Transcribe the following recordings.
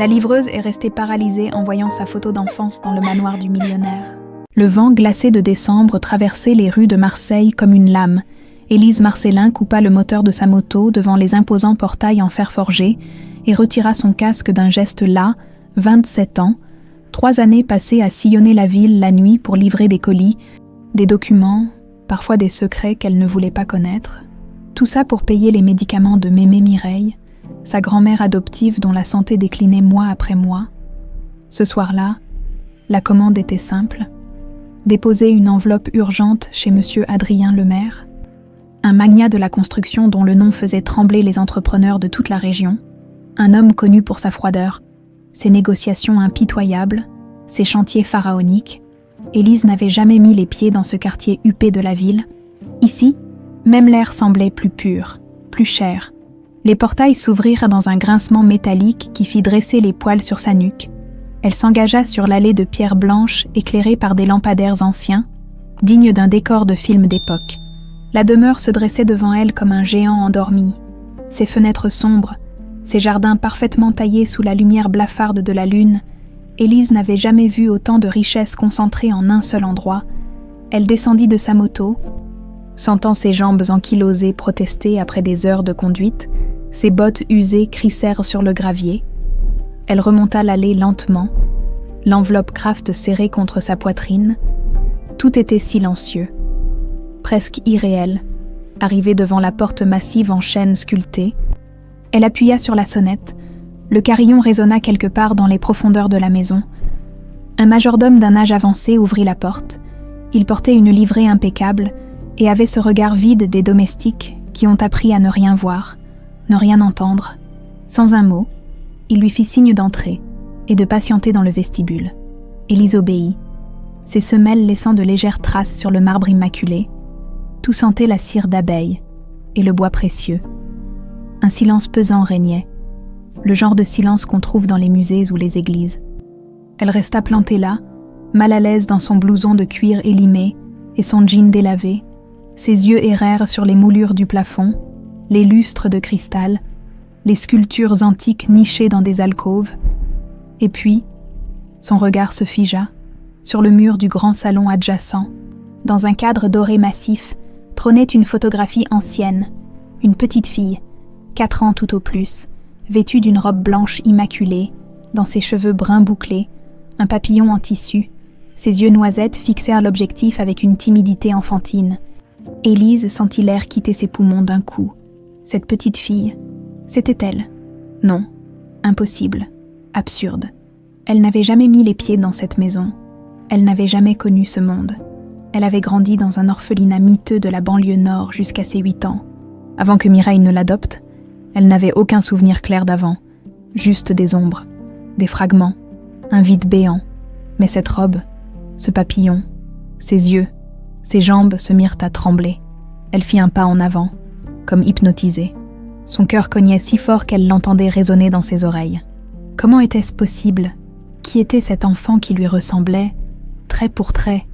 La livreuse est restée paralysée en voyant sa photo d'enfance dans le manoir du millionnaire. Le vent glacé de décembre traversait les rues de Marseille comme une lame. Élise Marcellin coupa le moteur de sa moto devant les imposants portails en fer forgé et retira son casque d'un geste las, 27 ans, 3 années passées à sillonner la ville la nuit pour livrer des colis, des documents, parfois des secrets qu'elle ne voulait pas connaître. Tout ça pour payer les médicaments de Mémé Mireille, sa grand-mère adoptive dont la santé déclinait mois après mois. Ce soir-là, la commande était simple. Déposer une enveloppe urgente chez monsieur Adrien Lemaire, un magnat de la construction dont le nom faisait trembler les entrepreneurs de toute la région, un homme connu pour sa froideur, ses négociations impitoyables, ses chantiers pharaoniques. Élise n'avait jamais mis les pieds dans ce quartier huppé de la ville. Ici, même l'air semblait plus pur, plus cher. Les portails s'ouvrirent dans un grincement métallique qui fit dresser les poils sur sa nuque. Elle s'engagea sur l'allée de pierre blanche éclairée par des lampadaires anciens, dignes d'un décor de film d'époque. La demeure se dressait devant elle comme un géant endormi. Ses fenêtres sombres, ses jardins parfaitement taillés sous la lumière blafarde de la lune. Élise n'avait jamais vu autant de richesses concentrées en un seul endroit. Elle descendit de sa moto, sentant ses jambes ankylosées protester après des heures de conduite. Ses bottes usées crissèrent sur le gravier. Elle remonta l'allée lentement, l'enveloppe Kraft serrée contre sa poitrine. Tout était silencieux, presque irréel. Arrivée devant la porte massive en chêne sculpté, elle appuya sur la sonnette. Le carillon résonna quelque part dans les profondeurs de la maison. Un majordome d'un âge avancé ouvrit la porte. Il portait une livrée impeccable et avait ce regard vide des domestiques qui ont appris à ne rien voir, ne rien entendre. Sans un mot, il lui fit signe d'entrer et de patienter dans le vestibule. Élise obéit, ses semelles laissant de légères traces sur le marbre immaculé. Tout sentait la cire d'abeille et le bois précieux. Un silence pesant régnait, le genre de silence qu'on trouve dans les musées ou les églises. Elle resta plantée là, mal à l'aise dans son blouson de cuir élimé et son jean délavé. Ses yeux errèrent sur les moulures du plafond, les lustres de cristal, les sculptures antiques nichées dans des alcôves. Et puis, son regard se figea sur le mur du grand salon adjacent. Dans un cadre doré massif, trônait une photographie ancienne, une petite fille, 4 ans tout au plus, vêtue d'une robe blanche immaculée, dans ses cheveux bruns bouclés, un papillon en tissu. Ses yeux noisettes fixèrent l'objectif avec une timidité enfantine. Élise sentit l'air quitter ses poumons d'un coup. Cette petite fille, c'était elle. Non, impossible, absurde. Elle n'avait jamais mis les pieds dans cette maison. Elle n'avait jamais connu ce monde. Elle avait grandi dans un orphelinat miteux de la banlieue nord jusqu'à ses 8 ans. Avant que Mireille ne l'adopte, elle n'avait aucun souvenir clair d'avant, juste des ombres, des fragments, un vide béant. Mais cette robe, ce papillon, ses yeux, ses jambes se mirent à trembler. Elle fit un pas en avant, comme hypnotisée. Son cœur cognait si fort qu'elle l'entendait résonner dans ses oreilles. Comment était-ce possible? Qui était cet enfant qui lui ressemblait, trait pour trait?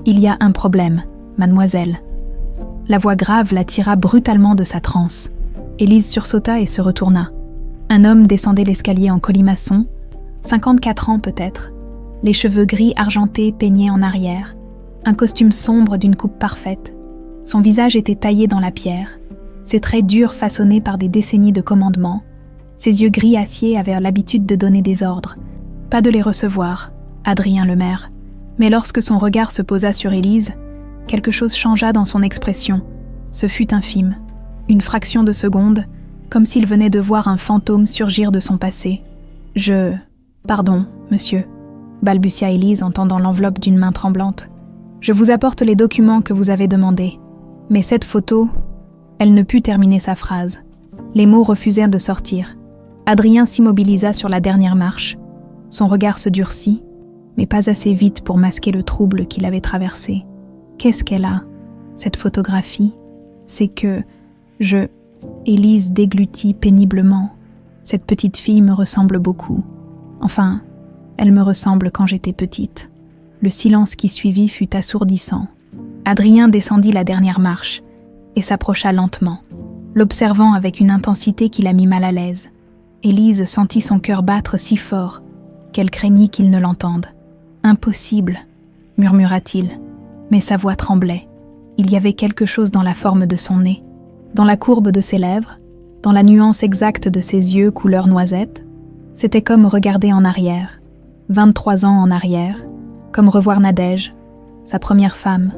Il y a un problème, mademoiselle. La voix grave la tira brutalement de sa transe. Élise sursauta et se retourna. Un homme descendait l'escalier en colimaçon, 54 ans peut-être, les cheveux gris argentés peignés en arrière, un costume sombre d'une coupe parfaite. Son visage était taillé dans la pierre, ses traits durs façonnés par des décennies de commandement. Ses yeux gris acier avaient l'habitude de donner des ordres, pas de les recevoir, Adrien Lemaire. Mais lorsque son regard se posa sur Élise, quelque chose changea dans son expression. Ce fut infime, une fraction de seconde, comme s'il venait de voir un fantôme surgir de son passé. Pardon, monsieur, balbutia Élise en tendant l'enveloppe d'une main tremblante. Je vous apporte les documents que vous avez demandés. Mais cette photo... Elle ne put terminer sa phrase. Les mots refusèrent de sortir. Adrien s'immobilisa sur la dernière marche. Son regard se durcit, mais pas assez vite pour masquer le trouble qu'il avait traversé. Qu'est-ce qu'elle a, cette photographie? C'est que Élise déglutit péniblement. Cette petite fille me ressemble beaucoup. Enfin, elle me ressemble quand j'étais petite. Le silence qui suivit fut assourdissant. Adrien descendit la dernière marche et s'approcha lentement, l'observant avec une intensité qui la mit mal à l'aise. Élise sentit son cœur battre si fort qu'elle craignit qu'il ne l'entende. « Impossible !» murmura-t-il, mais sa voix tremblait. Il y avait quelque chose dans la forme de son nez, dans la courbe de ses lèvres, dans la nuance exacte de ses yeux couleur noisette. C'était comme regarder en arrière, 23 ans en arrière, comme revoir Nadège, sa première femme,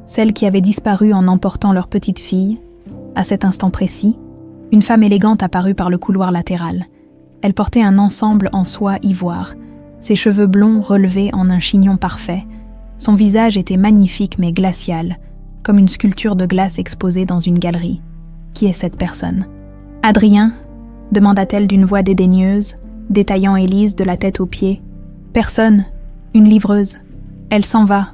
celle qui avait disparu en emportant leur petite fille. À cet instant précis, une femme élégante apparut par le couloir latéral. Elle portait un ensemble en soie ivoire, ses cheveux blonds relevés en un chignon parfait. Son visage était magnifique mais glacial, comme une sculpture de glace exposée dans une galerie. Qui est cette personne ? « Adrien ?» demanda-t-elle d'une voix dédaigneuse, détaillant Élise de la tête aux pieds. « Personne, une livreuse. Elle s'en va. »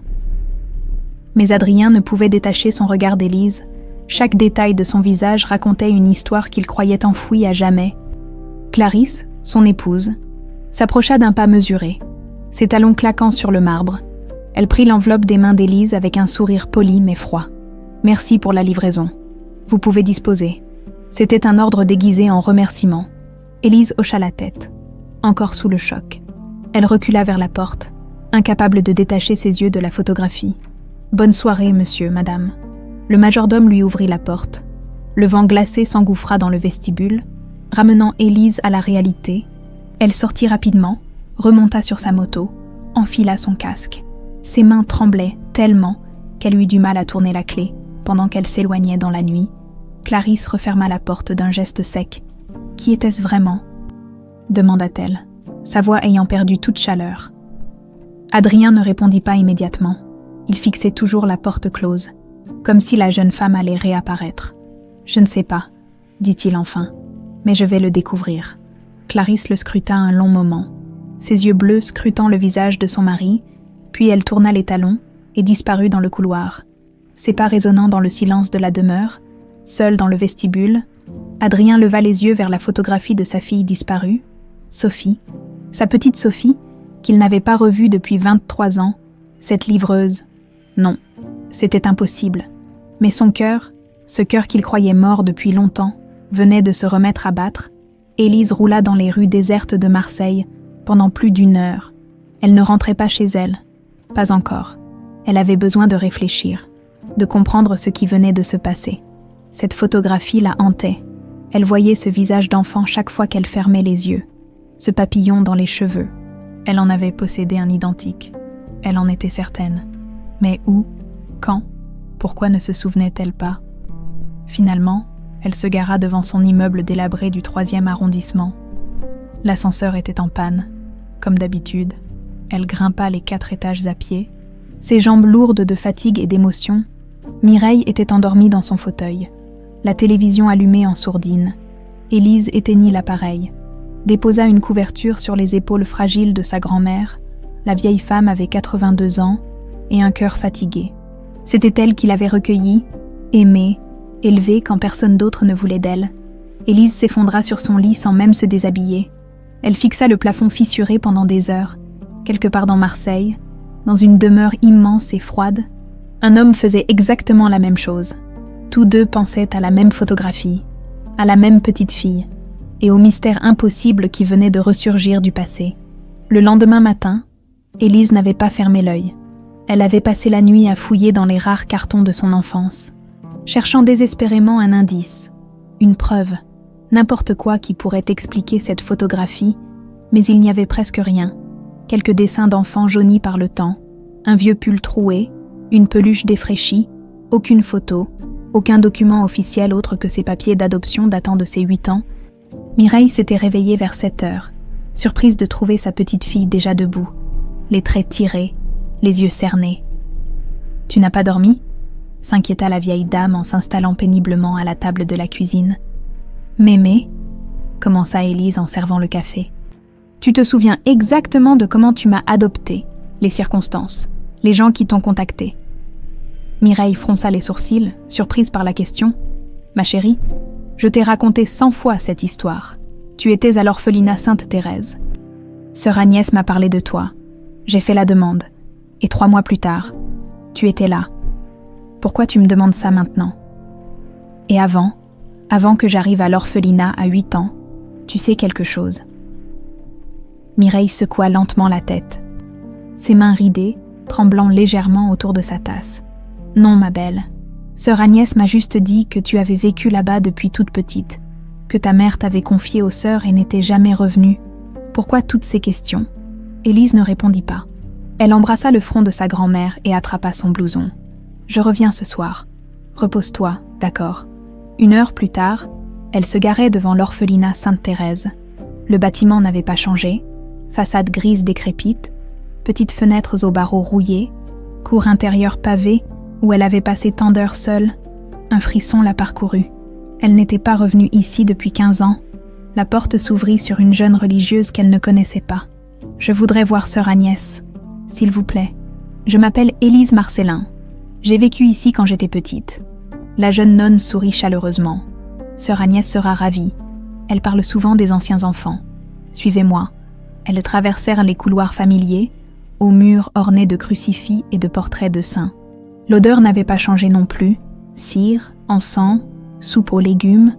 Mais Adrien ne pouvait détacher son regard d'Élise. Chaque détail de son visage racontait une histoire qu'il croyait enfouie à jamais. Clarisse, son épouse, s'approcha d'un pas mesuré, ses talons claquant sur le marbre. Elle prit l'enveloppe des mains d'Élise avec un sourire poli mais froid. « Merci pour la livraison. Vous pouvez disposer. » C'était un ordre déguisé en remerciement. Élise hocha la tête, encore sous le choc. Elle recula vers la porte, incapable de détacher ses yeux de la photographie. « Bonne soirée, monsieur, madame. » Le majordome lui ouvrit la porte. Le vent glacé s'engouffra dans le vestibule, ramenant Élise à la réalité. Elle sortit rapidement, remonta sur sa moto, enfila son casque. Ses mains tremblaient tellement qu'elle eut du mal à tourner la clé pendant qu'elle s'éloignait dans la nuit. Clarisse referma la porte d'un geste sec. « Qui était-ce vraiment ?» demanda-t-elle, sa voix ayant perdu toute chaleur. Adrien ne répondit pas immédiatement. Il fixait toujours la porte close, comme si la jeune femme allait réapparaître. « Je ne sais pas, » dit-il enfin, « mais je vais le découvrir. » Clarisse le scruta un long moment, ses yeux bleus scrutant le visage de son mari, puis elle tourna les talons et disparut dans le couloir. Ses pas résonnant dans le silence de la demeure, seul dans le vestibule, Adrien leva les yeux vers la photographie de sa fille disparue, Sophie, sa petite Sophie, qu'il n'avait pas revue depuis 23 ans, cette livreuse. Non, c'était impossible. Mais son cœur, ce cœur qu'il croyait mort depuis longtemps, venait de se remettre à battre. Élise roula dans les rues désertes de Marseille pendant plus d'1 heure. Elle ne rentrait pas chez elle. Pas encore. Elle avait besoin de réfléchir, de comprendre ce qui venait de se passer. Cette photographie la hantait. Elle voyait ce visage d'enfant chaque fois qu'elle fermait les yeux, ce papillon dans les cheveux. Elle en avait possédé un identique. Elle en était certaine. Mais où ? Quand ? Pourquoi ne se souvenait-elle pas ? Finalement, elle se gara devant son immeuble délabré du 3e arrondissement. L'ascenseur était en panne. Comme d'habitude, elle grimpa les 4 étages à pied. Ses jambes lourdes de fatigue et d'émotion, Mireille était endormie dans son fauteuil, la télévision allumée en sourdine. Élise éteignit l'appareil, déposa une couverture sur les épaules fragiles de sa grand-mère. La vieille femme avait 82 ans et un cœur fatigué. C'était elle qui l'avait recueillie, aimée, élevée quand personne d'autre ne voulait d'elle. Élise s'effondra sur son lit sans même se déshabiller. Elle fixa le plafond fissuré pendant des heures, quelque part dans Marseille, dans une demeure immense et froide. Un homme faisait exactement la même chose. Tous deux pensaient à la même photographie, à la même petite fille, et au mystère impossible qui venait de ressurgir du passé. Le lendemain matin, Élise n'avait pas fermé l'œil. Elle avait passé la nuit à fouiller dans les rares cartons de son enfance, cherchant désespérément un indice, une preuve, n'importe quoi qui pourrait expliquer cette photographie, mais il n'y avait presque rien. Quelques dessins d'enfants jaunis par le temps, un vieux pull troué, une peluche défraîchie, aucune photo, aucun document officiel autre que ses papiers d'adoption datant de ses 8 ans. Mireille s'était réveillée vers 7 heures, surprise de trouver sa petite fille déjà debout, les traits tirés, les yeux cernés. « Tu n'as pas dormi ?» s'inquiéta la vieille dame en s'installant péniblement à la table de la cuisine. « Mémé ?» commença Élise en servant le café. « Tu te souviens exactement de comment tu m'as adoptée, les circonstances, les gens qui t'ont contacté. » Mireille fronça les sourcils, surprise par la question. « Ma chérie, je t'ai raconté 100 fois cette histoire. Tu étais à l'orphelinat Sainte-Thérèse. Sœur Agnès m'a parlé de toi. J'ai fait la demande. Et 3 mois plus tard, tu étais là. Pourquoi tu me demandes ça maintenant ? Et avant que j'arrive à l'orphelinat à 8 ans, Tu sais quelque chose. » Mireille secoua lentement la tête, ses mains ridées, tremblant légèrement autour de sa tasse. « Non, ma belle. Sœur Agnès m'a juste dit que tu avais vécu là-bas depuis toute petite, que ta mère t'avait confiée aux sœurs et n'était jamais revenue. Pourquoi toutes ces questions ?» Élise ne répondit pas. Elle embrassa le front de sa grand-mère et attrapa son blouson. « Je reviens ce soir. Repose-toi, d'accord. » 1 heure plus tard, elle se garait devant l'orphelinat Sainte-Thérèse. Le bâtiment n'avait pas changé, façade grise décrépite, petites fenêtres aux barreaux rouillés, cour intérieure pavée où elle avait passé tant d'heures seule. Un frisson la parcourut. Elle n'était pas revenue ici depuis 15 ans. La porte s'ouvrit sur une jeune religieuse qu'elle ne connaissait pas. « Je voudrais voir sœur Agnès, s'il vous plaît. Je m'appelle Élise Marcellin. J'ai vécu ici quand j'étais petite. » La jeune nonne sourit chaleureusement. « Sœur Agnès sera ravie. Elle parle souvent des anciens enfants. Suivez-moi. » Elles traversèrent les couloirs familiers, aux murs ornés de crucifix et de portraits de saints. L'odeur n'avait pas changé non plus. Cire, encens, soupe aux légumes.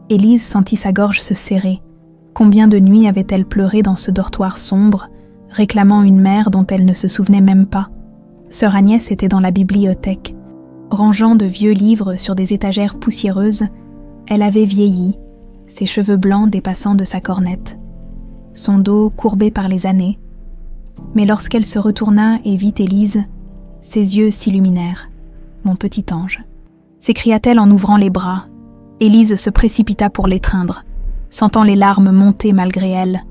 Élise sentit sa gorge se serrer. Combien de nuits avait-elle pleuré dans ce dortoir sombre, réclamant une mère dont elle ne se souvenait même pas. Sœur Agnès était dans la bibliothèque. Rangeant de vieux livres sur des étagères poussiéreuses, elle avait vieilli, ses cheveux blancs dépassant de sa cornette. Son dos courbé par les années. Mais lorsqu'elle se retourna et vit Élise, ses yeux s'illuminèrent. « Mon petit ange !» s'écria-t-elle en ouvrant les bras. Élise se précipita pour l'étreindre, sentant les larmes monter malgré elle.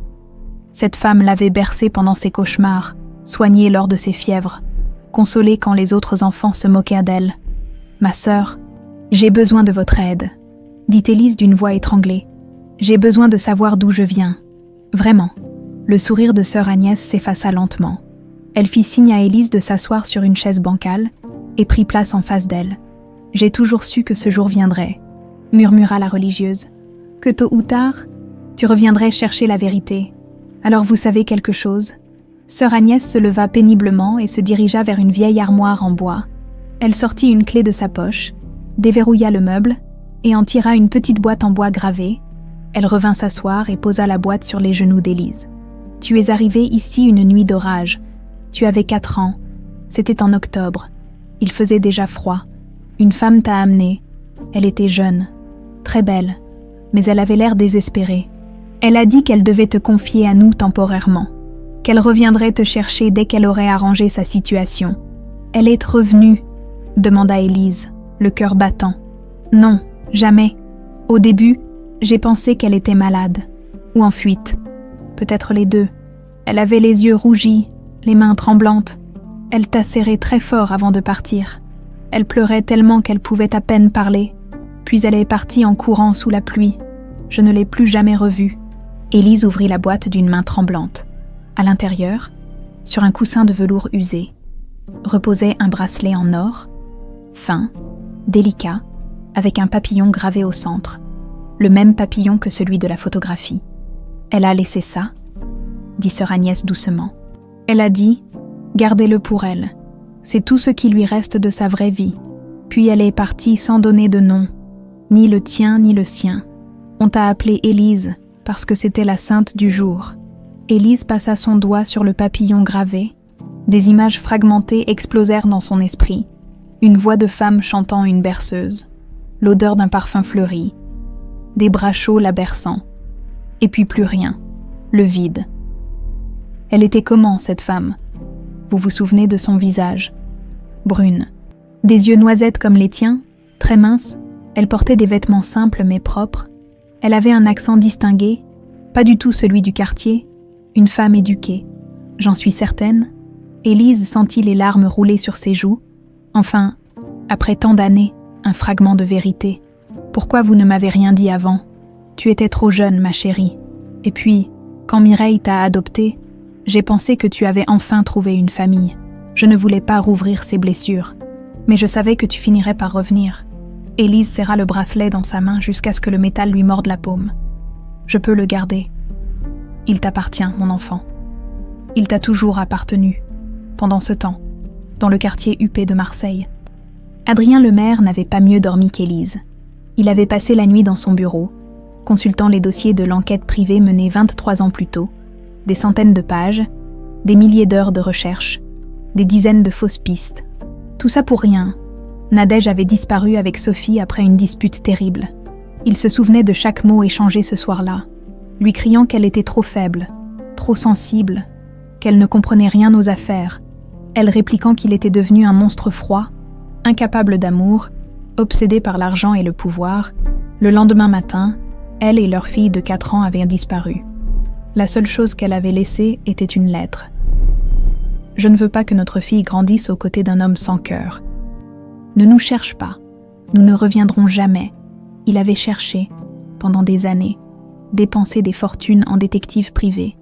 Cette femme l'avait bercée pendant ses cauchemars, soignée lors de ses fièvres, consolée quand les autres enfants se moquèrent d'elle. « Ma sœur, j'ai besoin de votre aide, » dit Élise d'une voix étranglée. « J'ai besoin de savoir d'où je viens. Vraiment. » Le sourire de sœur Agnès s'effaça lentement. Elle fit signe à Élise de s'asseoir sur une chaise bancale et prit place en face d'elle. « J'ai toujours su que ce jour viendrait, » murmura la religieuse. « Que tôt ou tard, tu reviendrais chercher la vérité. Alors vous savez quelque chose ?» Sœur Agnès se leva péniblement et se dirigea vers une vieille armoire en bois. Elle sortit une clé de sa poche, déverrouilla le meuble et en tira une petite boîte en bois gravé. Elle revint s'asseoir et posa la boîte sur les genoux d'Élise. « Tu es arrivée ici une nuit d'orage. Tu avais 4 ans. C'était en octobre. Il faisait déjà froid. Une femme t'a amenée. Elle était jeune, très belle, mais elle avait l'air désespérée. Elle a dit qu'elle devait te confier à nous temporairement, qu'elle reviendrait te chercher dès qu'elle aurait arrangé sa situation. Elle est revenue ?» demanda Élise, le cœur battant. « Non, jamais. Au début, j'ai pensé qu'elle était malade, ou en fuite. Peut-être les deux. Elle avait les yeux rougis, les mains tremblantes. Elle t'a serré très fort avant de partir. Elle pleurait tellement qu'elle pouvait à peine parler. Puis elle est partie en courant sous la pluie. Je ne l'ai plus jamais revue. » Élise ouvrit la boîte d'une main tremblante. À l'intérieur, sur un coussin de velours usé, reposait un bracelet en or, fin, délicat, avec un papillon gravé au centre, le même papillon que celui de la photographie. « Elle a laissé ça ?» dit sœur Agnès doucement. Elle a dit « Gardez-le pour elle. C'est tout ce qui lui reste de sa vraie vie. » Puis elle est partie sans donner de nom, ni le tien ni le sien. On t'a appelée Élise parce que c'était la sainte du jour. Élise passa son doigt sur le papillon gravé. Des images fragmentées explosèrent dans son esprit. Une voix de femme chantant une berceuse, l'odeur d'un parfum fleuri, des bras chauds la berçant. Et puis plus rien, le vide. Elle était comment, cette femme? Vous vous souvenez de son visage? Brune. Des yeux noisettes comme les tiens, très minces. Elle portait des vêtements simples mais propres. Elle avait un accent distingué, pas du tout celui du quartier, une femme éduquée. J'en suis certaine. Élise sentit les larmes rouler sur ses joues. Enfin, après tant d'années, un fragment de vérité. Pourquoi vous ne m'avez rien dit avant? Tu étais trop jeune, ma chérie. Et puis, quand Mireille t'a adoptée, j'ai pensé que tu avais enfin trouvé une famille. Je ne voulais pas rouvrir ces blessures. Mais je savais que tu finirais par revenir. Élise serra le bracelet dans sa main jusqu'à ce que le métal lui morde la paume. Je peux le garder. Il t'appartient, mon enfant. Il t'a toujours appartenu, pendant ce temps, dans le quartier huppé de Marseille. Adrien Lemaire n'avait pas mieux dormi qu'Élise. Il avait passé la nuit dans son bureau, consultant les dossiers de l'enquête privée menée 23 ans plus tôt, des centaines de pages, des milliers d'heures de recherche, des dizaines de fausses pistes. Tout ça pour rien. Nadège avait disparu avec Sophie après une dispute terrible. Il se souvenait de chaque mot échangé ce soir-là, lui criant qu'elle était trop faible, trop sensible, qu'elle ne comprenait rien aux affaires, elle répliquant qu'il était devenu un monstre froid, incapable d'amour, obsédé par l'argent et le pouvoir. Le lendemain matin, elle et leur fille de 4 ans avaient disparu. La seule chose qu'elle avait laissée était une lettre. « Je ne veux pas que notre fille grandisse aux côtés d'un homme sans cœur. Ne nous cherche pas, nous ne reviendrons jamais. » Il avait cherché, pendant des années, dépensé des fortunes en détectives privés.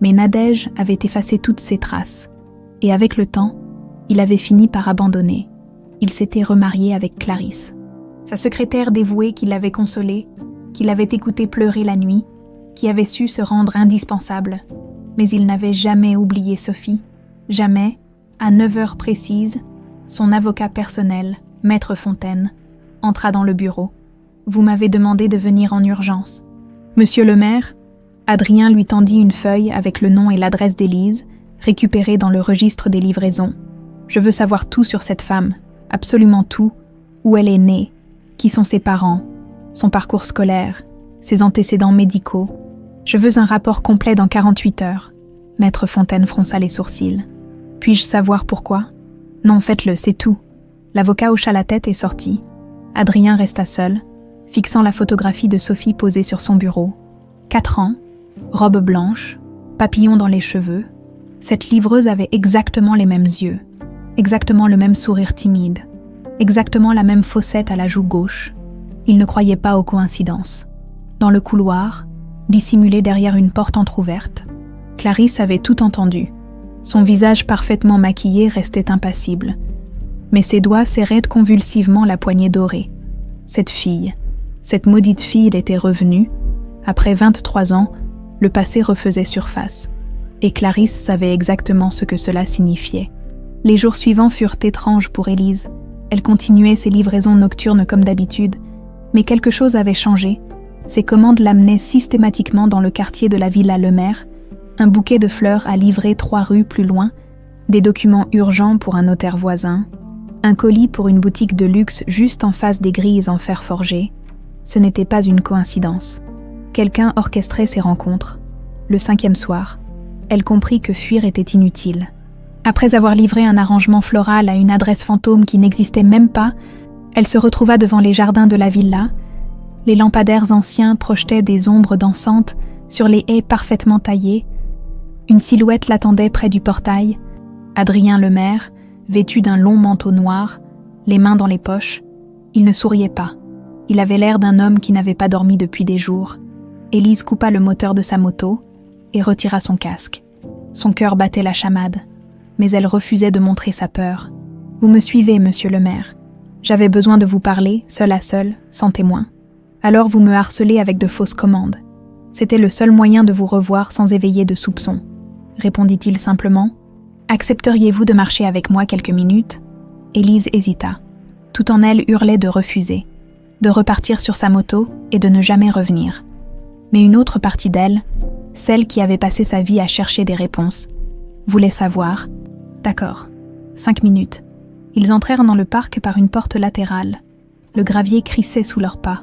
Mais Nadège avait effacé toutes ses traces. Et avec le temps, il avait fini par abandonner. Il s'était remarié avec Clarisse. Sa secrétaire dévouée qui l'avait consolé, qui l'avait écouté pleurer la nuit, qui avait su se rendre indispensable. Mais il n'avait jamais oublié Sophie. Jamais, à 9 heures précises, son avocat personnel, Maître Fontaine, entra dans le bureau. « Vous m'avez demandé de venir en urgence. » « Monsieur le maire ?» Adrien lui tendit une feuille avec le nom et l'adresse d'Élise, récupérée dans le registre des livraisons. « Je veux savoir tout sur cette femme, absolument tout, où elle est née, qui sont ses parents, son parcours scolaire, ses antécédents médicaux. Je veux un rapport complet dans 48 heures. » Maître Fontaine fronça les sourcils. « Puis-je savoir pourquoi ?»« Non, faites-le, c'est tout. » L'avocat hocha la tête et sortit. Adrien resta seul, fixant la photographie de Sophie posée sur son bureau. 4 ans, robe blanche, papillon dans les cheveux. Cette livreuse avait exactement les mêmes yeux, exactement le même sourire timide, exactement la même fossette à la joue gauche. Il ne croyait pas aux coïncidences. Dans le couloir, dissimulé derrière une porte entr'ouverte, Clarisse avait tout entendu. Son visage parfaitement maquillé restait impassible, mais ses doigts serraient convulsivement la poignée dorée. Cette maudite fille était revenue. Après 23 ans, le passé refaisait surface. Et Clarisse savait exactement ce que cela signifiait. Les jours suivants furent étranges pour Élise. Elle continuait ses livraisons nocturnes comme d'habitude, mais quelque chose avait changé. Ses commandes l'amenaient systématiquement dans le quartier de la Villa Lemaire, un bouquet de fleurs à livrer 3 rues plus loin, des documents urgents pour un notaire voisin, un colis pour une boutique de luxe juste en face des grilles en fer forgé. Ce n'était pas une coïncidence. Quelqu'un orchestrait ces rencontres. Le 5e soir, elle comprit que fuir était inutile. Après avoir livré un arrangement floral à une adresse fantôme qui n'existait même pas, elle se retrouva devant les jardins de la villa. Les lampadaires anciens projetaient des ombres dansantes sur les haies parfaitement taillées. Une silhouette l'attendait près du portail. Adrien le maire, vêtu d'un long manteau noir, les mains dans les poches. Il ne souriait pas. Il avait l'air d'un homme qui n'avait pas dormi depuis des jours. Élise coupa le moteur de sa moto et retira son casque. Son cœur battait la chamade, mais elle refusait de montrer sa peur. « Vous me suivez, monsieur le maire. J'avais besoin de vous parler, seul à seul, sans témoin. Alors vous me harcelez avec de fausses commandes. C'était le seul moyen de vous revoir sans éveiller de soupçons. » Répondit-il simplement. « Accepteriez-vous de marcher avec moi quelques minutes ?» Élise hésita. Tout en elle hurlait de refuser, de repartir sur sa moto et de ne jamais revenir. Mais une autre partie d'elle, celle qui avait passé sa vie à chercher des réponses, voulait savoir. D'accord, 5 minutes. Ils entrèrent dans le parc par une porte latérale. Le gravier crissait sous leurs pas.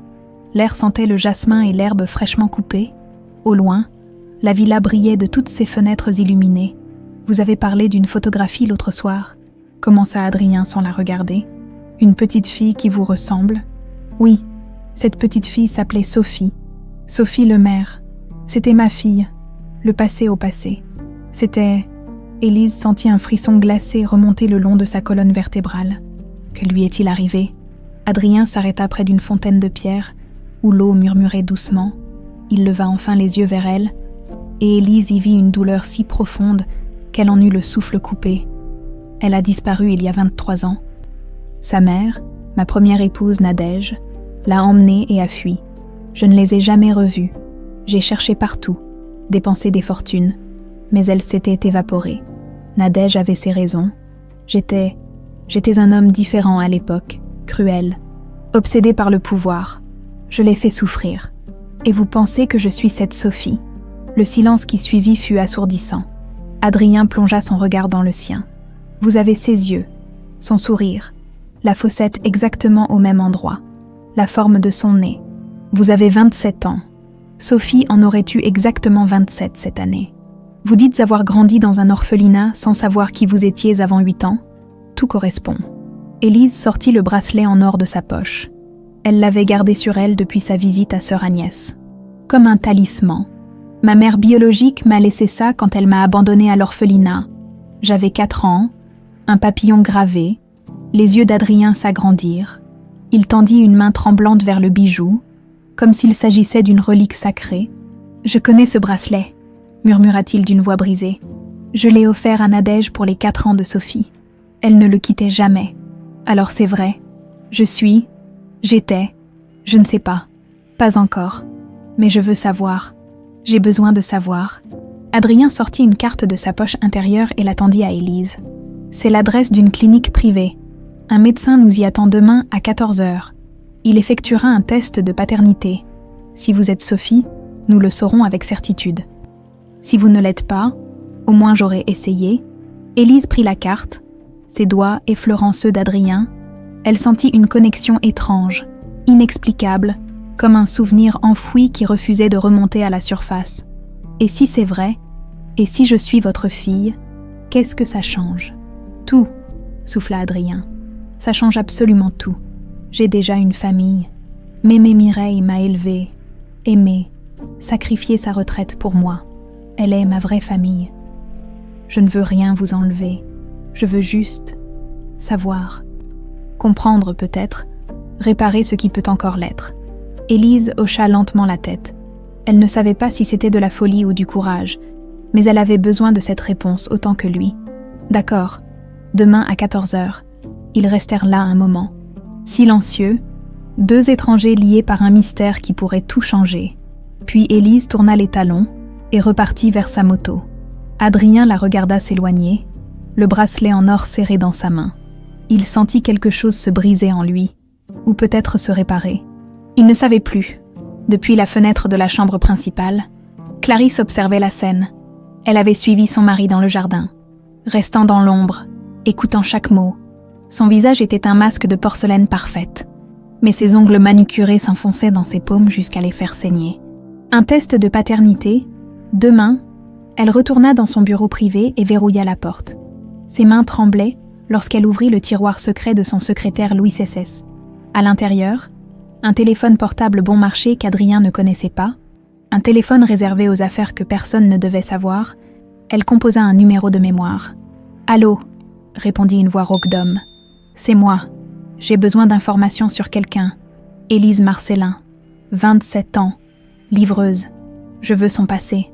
L'air sentait le jasmin et l'herbe fraîchement coupée. Au loin, la villa brillait de toutes ses fenêtres illuminées. « Vous avez parlé d'une photographie l'autre soir ?» commença Adrien sans la regarder. « Une petite fille qui vous ressemble ?» « Oui, cette petite fille s'appelait Sophie. Sophie le maire. C'était ma fille. Le passé au passé. C'était... » Élise sentit un frisson glacé remonter le long de sa colonne vertébrale. Que lui est-il arrivé? Adrien s'arrêta près d'une fontaine de pierre, où l'eau murmurait doucement. Il leva enfin les yeux vers elle, et Élise y vit une douleur si profonde qu'elle en eut le souffle coupé. Elle a disparu il y a 23 ans. Sa mère, ma première épouse Nadège, l'a emmenée et a fui. Je ne les ai jamais revues. J'ai cherché partout, dépensé des fortunes, mais elles s'étaient évaporées. Nadège avait ses raisons. J'étais un homme différent à l'époque, cruel, obsédé par le pouvoir. Je l'ai fait souffrir. Et vous pensez que je suis cette Sophie ?» Le silence qui suivit fut assourdissant. Adrien plongea son regard dans le sien. Vous avez ses yeux, son sourire, la fossette exactement au même endroit, la forme de son nez. Vous avez 27 ans. Sophie en aurait eu exactement 27 cette année. Vous dites avoir grandi dans un orphelinat sans savoir qui vous étiez avant 8 ans. Tout correspond. Élise sortit le bracelet en or de sa poche. Elle l'avait gardé sur elle depuis sa visite à sœur Agnès. Comme un talisman. Ma mère biologique m'a laissé ça quand elle m'a abandonnée à l'orphelinat. J'avais 4 ans, un papillon gravé, les yeux d'Adrien s'agrandirent. Il tendit une main tremblante vers le bijou, comme s'il s'agissait d'une relique sacrée. « Je connais ce bracelet », murmura-t-il d'une voix brisée. « Je l'ai offert à Nadège pour les 4 ans de Sophie. Elle ne le quittait jamais. Alors c'est vrai. J'étais, je ne sais pas. Pas encore. Mais je veux savoir. J'ai besoin de savoir. » Adrien sortit une carte de sa poche intérieure et la tendit à Élise. « C'est l'adresse d'une clinique privée. Un médecin nous y attend demain à 14h. Il effectuera un test de paternité. Si vous êtes Sophie, nous le saurons avec certitude. Si vous ne l'êtes pas, au moins j'aurai essayé. » Élise prit la carte, ses doigts effleurant ceux d'Adrien. Elle sentit une connexion étrange, inexplicable, comme un souvenir enfoui qui refusait de remonter à la surface. « Et si c'est vrai, et si je suis votre fille, qu'est-ce que ça change ?»« Tout, » souffla Adrien. « Ça change absolument tout. J'ai déjà une famille. Mémé Mireille m'a élevée, aimée, sacrifié sa retraite pour moi. Elle est ma vraie famille. Je ne veux rien vous enlever. Je veux juste savoir. Comprendre peut-être, réparer ce qui peut encore l'être. » Élise hocha lentement la tête. Elle ne savait pas si c'était de la folie ou du courage, mais elle avait besoin de cette réponse autant que lui. « D'accord. Demain à 14h. » Ils restèrent là un moment. Silencieux, 2 étrangers liés par un mystère qui pourrait tout changer. Puis Élise tourna les talons et repartit vers sa moto. Adrien la regarda s'éloigner, le bracelet en or serré dans sa main. Il sentit quelque chose se briser en lui, ou peut-être se réparer. Il ne savait plus. Depuis la fenêtre de la chambre principale, Clarisse observait la scène. Elle avait suivi son mari dans le jardin, restant dans l'ombre, écoutant chaque mot. Son visage était un masque de porcelaine parfaite, mais ses ongles manucurés s'enfonçaient dans ses paumes jusqu'à les faire saigner. Un test de paternité. Demain, elle retourna dans son bureau privé et verrouilla la porte. Ses mains tremblaient lorsqu'elle ouvrit le tiroir secret de son secrétaire Louis Cessès. À l'intérieur, un téléphone portable bon marché qu'Adrien ne connaissait pas, un téléphone réservé aux affaires que personne ne devait savoir. Elle composa un numéro de mémoire. « Allô ?» répondit une voix rauque d'homme. « C'est moi. J'ai besoin d'informations sur quelqu'un. Élise Marcellin, 27 ans, livreuse. Je veux son passé.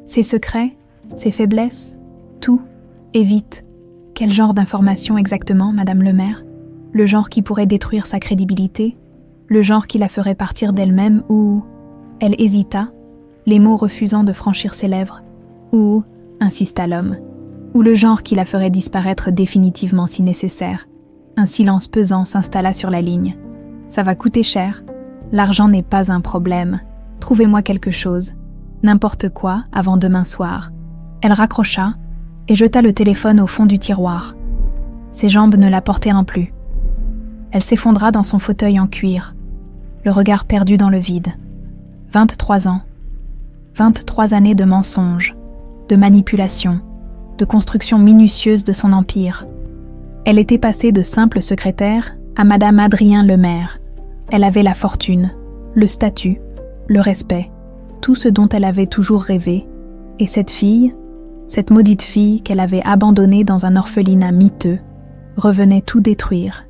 Ses secrets, ses faiblesses, tout, et vite. Quel genre d'informations exactement, Madame le maire? Le genre qui pourrait détruire sa crédibilité? Le genre qui la ferait partir d'elle-même ou... » Elle hésita, les mots refusant de franchir ses lèvres. « Ou, » insista l'homme, « ou le genre qui la ferait disparaître définitivement si nécessaire. » Un silence pesant s'installa sur la ligne. « Ça va coûter cher. L'argent n'est pas un problème. Trouvez-moi quelque chose. N'importe quoi avant demain soir. » Elle raccrocha et jeta le téléphone au fond du tiroir. Ses jambes ne la portaient plus. Elle s'effondra dans son fauteuil en cuir, le regard perdu dans le vide. 23 ans. 23 années de mensonges, de manipulation, de construction minutieuse de son empire. Elle était passée de simple secrétaire à Madame Adrien Lemaire. Elle avait la fortune, le statut, le respect, tout ce dont elle avait toujours rêvé. Et cette fille, cette maudite fille qu'elle avait abandonnée dans un orphelinat miteux, revenait tout détruire.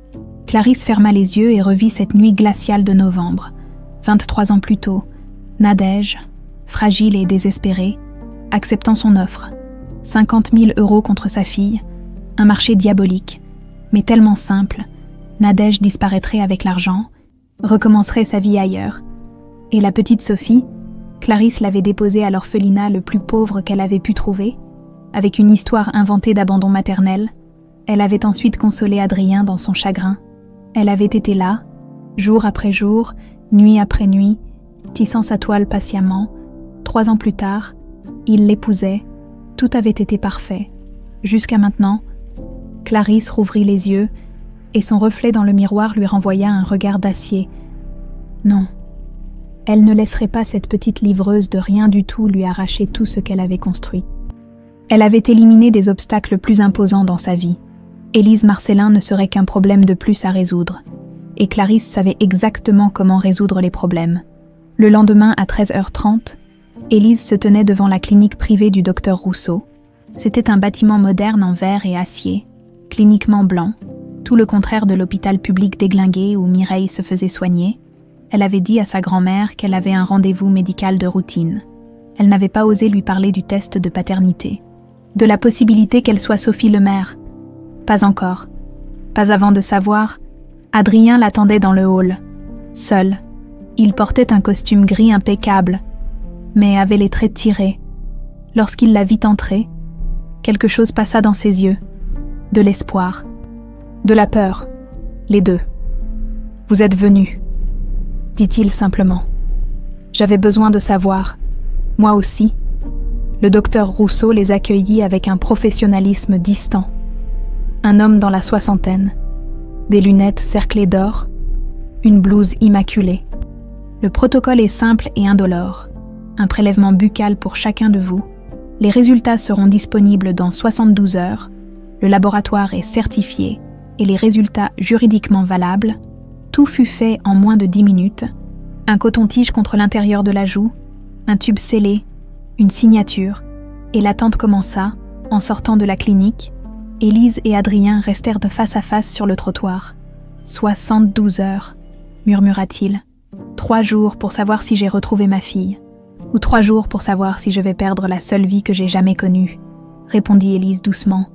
Clarisse ferma les yeux et revit cette nuit glaciale de novembre. 23 ans plus tôt, Nadège, fragile et désespérée, acceptant son offre. 50 000 € contre sa fille, un marché diabolique, mais tellement simple. Nadège disparaîtrait avec l'argent, recommencerait sa vie ailleurs. Et la petite Sophie, Clarisse l'avait déposée à l'orphelinat le plus pauvre qu'elle avait pu trouver, avec une histoire inventée d'abandon maternel. Elle avait ensuite consolé Adrien dans son chagrin. Elle avait été là, jour après jour, nuit après nuit, tissant sa toile patiemment. 3 ans plus tard, il l'épousait, tout avait été parfait. Jusqu'à maintenant, Clarisse rouvrit les yeux et son reflet dans le miroir lui renvoya un regard d'acier. Non, elle ne laisserait pas cette petite livreuse de rien du tout lui arracher tout ce qu'elle avait construit. Elle avait éliminé des obstacles plus imposants dans sa vie. Élise Marcellin ne serait qu'un problème de plus à résoudre. Et Clarisse savait exactement comment résoudre les problèmes. Le lendemain à 13h30, Élise se tenait devant la clinique privée du docteur Rousseau. C'était un bâtiment moderne en verre et acier, cliniquement blanc, tout le contraire de l'hôpital public déglingué où Mireille se faisait soigner. Elle avait dit à sa grand-mère qu'elle avait un rendez-vous médical de routine. Elle n'avait pas osé lui parler du test de paternité. De la possibilité qu'elle soit Sophie Lemaire. Pas encore. Pas avant de savoir, Adrien l'attendait dans le hall. Seul. Il portait un costume gris impeccable, mais avait les traits tirés. Lorsqu'il la vit entrer, quelque chose passa dans ses yeux. De l'espoir. De la peur. Les deux. « Vous êtes venu », dit-il simplement. « J'avais besoin de savoir. Moi aussi. » Le docteur Rousseau les accueillit avec un professionnalisme distant. Un homme dans la soixantaine, des lunettes cerclées d'or, une blouse immaculée. Le protocole est simple et indolore. Un prélèvement buccal pour chacun de vous. Les résultats seront disponibles dans 72 heures. Le laboratoire est certifié et les résultats juridiquement valables. Tout fut fait en moins de 10 minutes. Un coton-tige contre l'intérieur de la joue, un tube scellé, une signature, et l'attente commença. En sortant de la clinique, Élise et Adrien restèrent de face à face sur le trottoir. 72 heures, murmura-t-il. 3 jours pour savoir si j'ai retrouvé ma fille. Ou 3 jours pour savoir si je vais perdre la seule vie que j'ai jamais connue, répondit Élise doucement.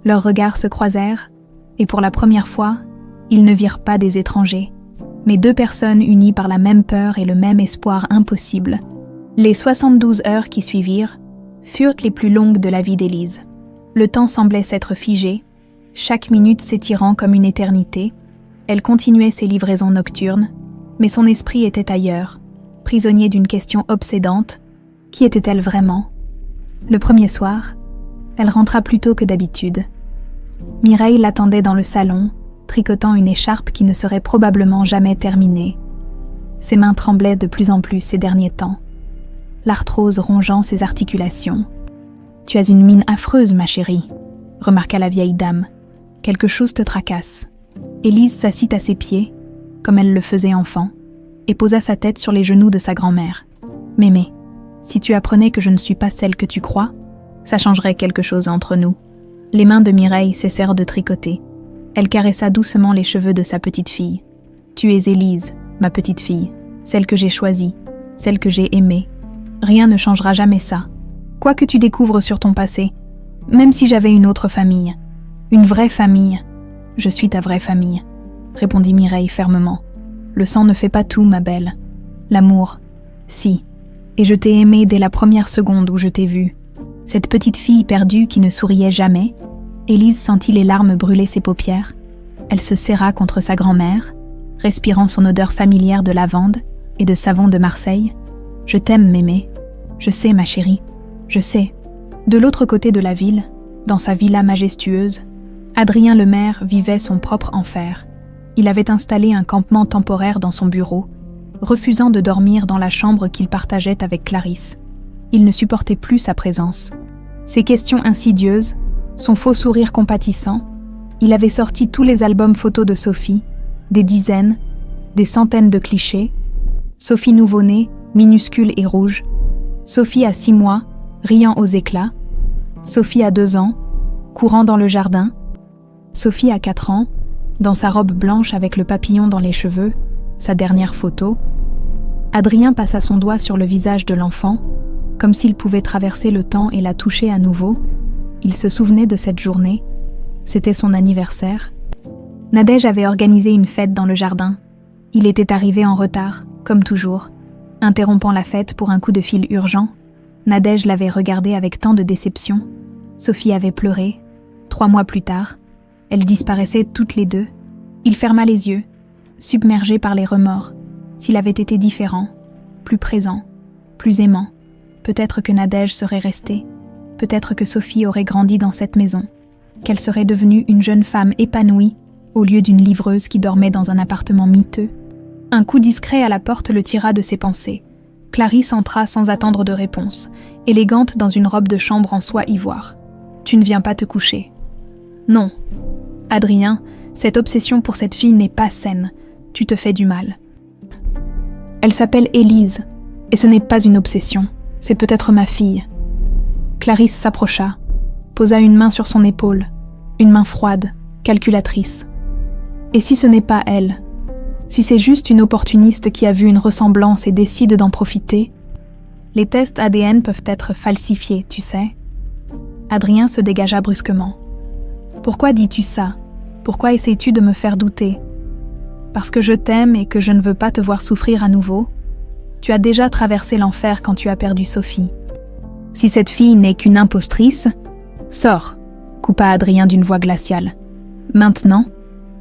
Leurs regards se croisèrent, et pour la première fois, ils ne virent pas des étrangers, mais 2 personnes unies par la même peur et le même espoir impossible. Les 72 heures qui suivirent furent les plus longues de la vie d'Élise. Le temps semblait s'être figé, chaque minute s'étirant comme une éternité. Elle continuait ses livraisons nocturnes, mais son esprit était ailleurs, prisonnier d'une question obsédante. Qui était-elle vraiment? Le premier soir, elle rentra plus tôt que d'habitude. Mireille l'attendait dans le salon, tricotant une écharpe qui ne serait probablement jamais terminée. Ses mains tremblaient de plus en plus ces derniers temps, l'arthrose rongeant ses articulations. « Tu as une mine affreuse, ma chérie », remarqua la vieille dame. « Quelque chose te tracasse. » Élise s'assit à ses pieds, comme elle le faisait enfant, et posa sa tête sur les genoux de sa grand-mère. « Mémé, si tu apprenais que je ne suis pas celle que tu crois, ça changerait quelque chose entre nous. » Les mains de Mireille cessèrent de tricoter. Elle caressa doucement les cheveux de sa petite fille. « Tu es Élise, ma petite fille, celle que j'ai choisie, celle que j'ai aimée. Rien ne changera jamais ça. Quoi que tu découvres sur ton passé, même si j'avais une autre famille, une vraie famille, je suis ta vraie famille, » répondit Mireille fermement. « Le sang ne fait pas tout, ma belle. L'amour, si. Et je t'ai aimée dès la première seconde où je t'ai vue. » Cette petite fille perdue qui ne souriait jamais, Élise sentit les larmes brûler ses paupières. Elle se serra contre sa grand-mère, respirant son odeur familière de lavande et de savon de Marseille. « Je t'aime, mémé. Je sais, ma chérie. Je sais. » De l'autre côté de la ville, dans sa villa majestueuse, Adrien Lemaire vivait son propre enfer. Il avait installé un campement temporaire dans son bureau, refusant de dormir dans la chambre qu'il partageait avec Clarisse. Il ne supportait plus sa présence. Ses questions insidieuses, son faux sourire compatissant, il avait sorti tous les albums photos de Sophie, des dizaines, des centaines de clichés. Sophie nouveau-née, minuscule et rouge. Sophie à 6 mois, riant aux éclats. Sophie à 2 ans, courant dans le jardin. Sophie à 4 ans, dans sa robe blanche avec le papillon dans les cheveux, sa dernière photo. Adrien passa son doigt sur le visage de l'enfant, comme s'il pouvait traverser le temps et la toucher à nouveau. Il se souvenait de cette journée. C'était son anniversaire. Nadège avait organisé une fête dans le jardin. Il était arrivé en retard, comme toujours. Interrompant la fête pour un coup de fil urgent, Nadège l'avait regardé avec tant de déception. Sophie avait pleuré. 3 mois plus tard, elles disparaissaient toutes les deux. Il ferma les yeux, submergé par les remords. S'il avait été différent, plus présent, plus aimant. Peut-être que Nadège serait restée. Peut-être que Sophie aurait grandi dans cette maison. Qu'elle serait devenue une jeune femme épanouie au lieu d'une livreuse qui dormait dans un appartement miteux. Un coup discret à la porte le tira de ses pensées. Clarisse entra sans attendre de réponse, élégante dans une robe de chambre en soie ivoire. « Tu ne viens pas te coucher. »« Non. Adrien, cette obsession pour cette fille n'est pas saine. Tu te fais du mal. » « Elle s'appelle Élise, et ce n'est pas une obsession. C'est peut-être ma fille. » Clarisse s'approcha, posa une main sur son épaule, une main froide, calculatrice. « Et si ce n'est pas elle ? Si c'est juste une opportuniste qui a vu une ressemblance et décide d'en profiter ? Les tests ADN peuvent être falsifiés, tu sais. » Adrien se dégagea brusquement. « Pourquoi dis-tu ça ? Pourquoi essaies-tu de me faire douter ? Parce que je t'aime et que je ne veux pas te voir souffrir à nouveau ? Tu as déjà traversé l'enfer quand tu as perdu Sophie. Si cette fille n'est qu'une impostrice, sors !» coupa Adrien d'une voix glaciale. Maintenant,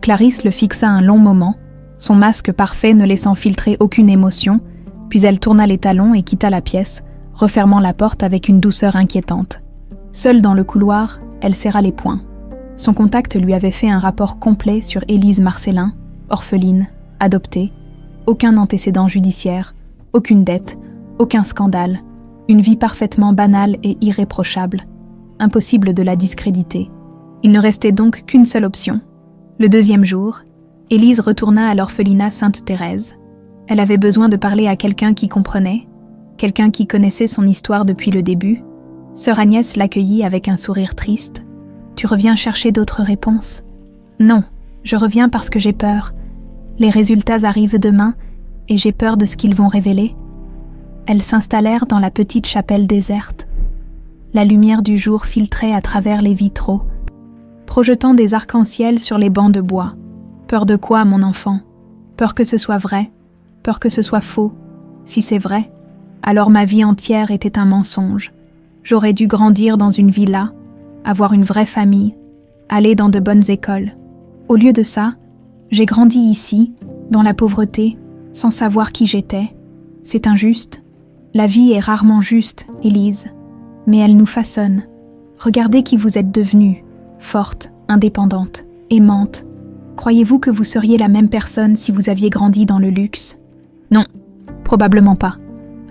Clarisse le fixa un long moment, son masque parfait ne laissant filtrer aucune émotion, puis elle tourna les talons et quitta la pièce, refermant la porte avec une douceur inquiétante. Seule dans le couloir, elle serra les poings. Son contact lui avait fait un rapport complet sur Élise Marcellin, orpheline, adoptée, aucun antécédent judiciaire, aucune dette, aucun scandale, une vie parfaitement banale et irréprochable. Impossible de la discréditer. Il ne restait donc qu'une seule option. Le deuxième jour, Élise retourna à l'orphelinat Sainte-Thérèse. Elle avait besoin de parler à quelqu'un qui comprenait, quelqu'un qui connaissait son histoire depuis le début. Sœur Agnès l'accueillit avec un sourire triste. « Tu reviens chercher d'autres réponses ?»« Non, je reviens parce que j'ai peur. Les résultats arrivent demain et j'ai peur de ce qu'ils vont révéler. » Elles s'installèrent dans la petite chapelle déserte. La lumière du jour filtrait à travers les vitraux, projetant des arcs-en-ciel sur les bancs de bois. Peur de quoi, mon enfant ? Peur que ce soit vrai ? Peur que ce soit faux ? Si c'est vrai, alors ma vie entière était un mensonge. J'aurais dû grandir dans une villa, avoir une vraie famille, aller dans de bonnes écoles. Au lieu de ça, j'ai grandi ici, dans la pauvreté, sans savoir qui j'étais. C'est injuste. La vie est rarement juste, Élise. Mais elle nous façonne. Regardez qui vous êtes devenue, forte, indépendante, aimante. Croyez-vous que vous seriez la même personne si vous aviez grandi dans le luxe ? Non, probablement pas.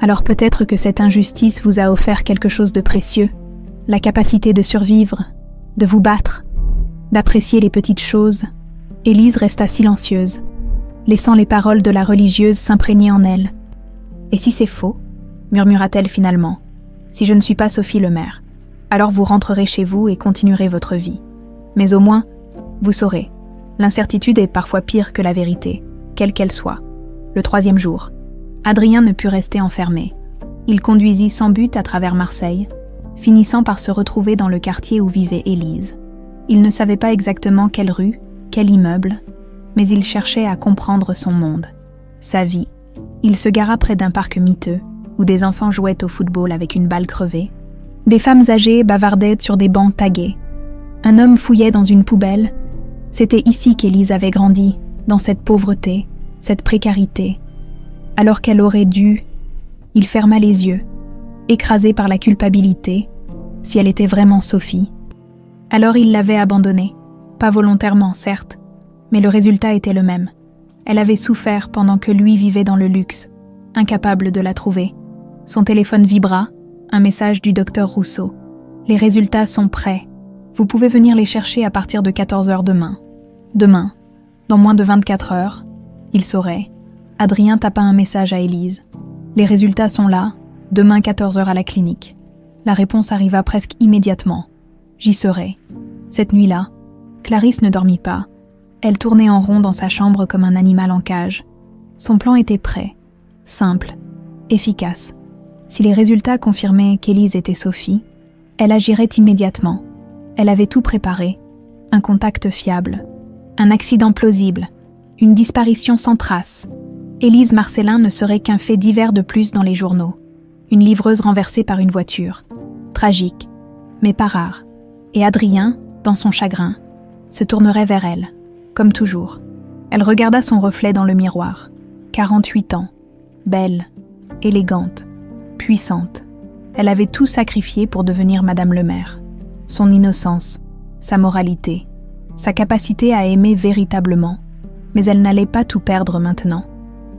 Alors peut-être que cette injustice vous a offert quelque chose de précieux, la capacité de survivre, de vous battre, d'apprécier les petites choses. Élise resta silencieuse, laissant les paroles de la religieuse s'imprégner en elle. « Et si c'est faux ?» murmura-t-elle finalement. « Si je ne suis pas Sophie Lemaire, alors vous rentrerez chez vous et continuerez votre vie. Mais au moins, vous saurez, l'incertitude est parfois pire que la vérité, quelle qu'elle soit. » Le troisième jour, Adrien ne put rester enfermé. Il conduisit sans but à travers Marseille, finissant par se retrouver dans le quartier où vivait Élise. Il ne savait pas exactement quelle rue, quel immeuble, mais il cherchait à comprendre son monde, sa vie. Il se gara près d'un parc miteux, où des enfants jouaient au football avec une balle crevée. Des femmes âgées bavardaient sur des bancs tagués. Un homme fouillait dans une poubelle. C'était ici qu'Élise avait grandi, dans cette pauvreté, cette précarité. Alors qu'elle aurait dû... Il ferma les yeux, écrasé par la culpabilité, si elle était vraiment Sophie. Alors il l'avait abandonnée, pas volontairement certes, mais le résultat était le même. Elle avait souffert pendant que lui vivait dans le luxe, incapable de la trouver. Son téléphone vibra, un message du docteur Rousseau. « Les résultats sont prêts. Vous pouvez venir les chercher à partir de 14h demain. » Demain, dans moins de 24 heures, il saurait. Adrien tapa un message à Élise. « Les résultats sont là, demain 14h à la clinique. » La réponse arriva presque immédiatement. « J'y serai. » Cette nuit-là, Clarisse ne dormit pas. Elle tournait en rond dans sa chambre comme un animal en cage. Son plan était prêt, simple, efficace. Si les résultats confirmaient qu'Élise était Sophie, elle agirait immédiatement. Elle avait tout préparé. Un contact fiable, un accident plausible, une disparition sans trace. Élise Marcellin ne serait qu'un fait divers de plus dans les journaux. Une livreuse renversée par une voiture. Tragique, mais pas rare. Et Adrien, dans son chagrin, se tournerait vers elle, comme toujours. Elle regarda son reflet dans le miroir. 48 ans, belle, élégante, puissante. Elle avait tout sacrifié pour devenir Madame le maire. Son innocence, sa moralité, sa capacité à aimer véritablement. Mais elle n'allait pas tout perdre maintenant.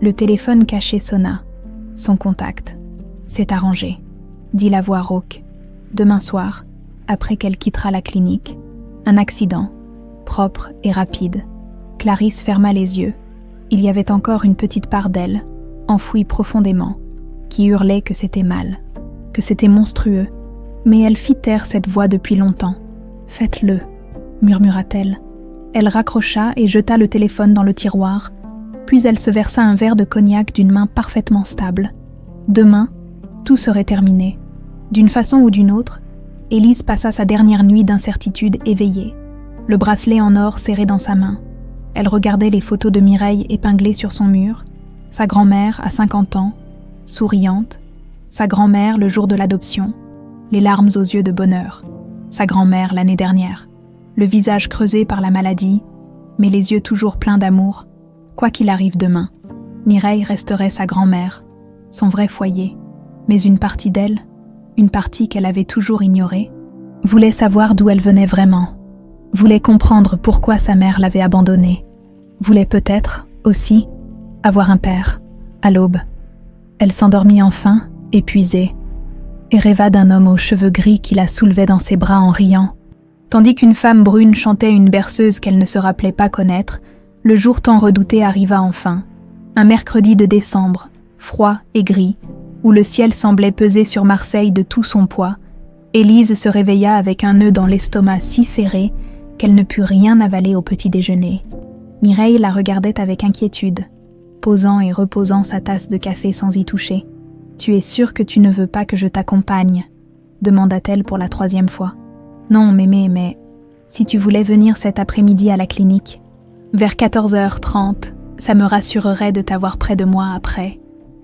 Le téléphone caché sonna. Son contact. C'est arrangé, dit la voix rauque. Demain soir, après qu'elle quittera la clinique. Un accident, propre et rapide. Clarisse ferma les yeux. Il y avait encore une petite part d'elle, enfouie profondément, qui hurlait que c'était mal, que c'était monstrueux. Mais elle fit taire cette voix depuis longtemps. « Faites-le », murmura-t-elle. Elle raccrocha et jeta le téléphone dans le tiroir, puis elle se versa un verre de cognac d'une main parfaitement stable. Demain, tout serait terminé. D'une façon ou d'une autre, Élise passa sa dernière nuit d'incertitude éveillée, le bracelet en or serré dans sa main. Elle regardait les photos de Mireille épinglées sur son mur, sa grand-mère à 50 ans, souriante, sa grand-mère le jour de l'adoption, les larmes aux yeux de bonheur, sa grand-mère l'année dernière, le visage creusé par la maladie, mais les yeux toujours pleins d'amour. Quoi qu'il arrive demain, Mireille resterait sa grand-mère, son vrai foyer, mais une partie d'elle, une partie qu'elle avait toujours ignorée, voulait savoir d'où elle venait vraiment, voulait comprendre pourquoi sa mère l'avait abandonnée, voulait peut-être, aussi, avoir un père, à l'aube. Elle s'endormit enfin, épuisée, et rêva d'un homme aux cheveux gris qui la soulevait dans ses bras en riant. Tandis qu'une femme brune chantait une berceuse qu'elle ne se rappelait pas connaître, le jour tant redouté arriva enfin, un mercredi de décembre, froid et gris, où le ciel semblait peser sur Marseille de tout son poids. Élise se réveilla avec un nœud dans l'estomac si serré qu'elle ne put rien avaler au petit déjeuner. Mireille la regardait avec inquiétude, posant et reposant sa tasse de café sans y toucher. « Tu es sûre que tu ne veux pas que je t'accompagne ?» demanda-t-elle pour la 3e fois. « Non, mémé, mais si tu voulais venir cet après-midi à la clinique, vers 14h30, ça me rassurerait de t'avoir près de moi après. »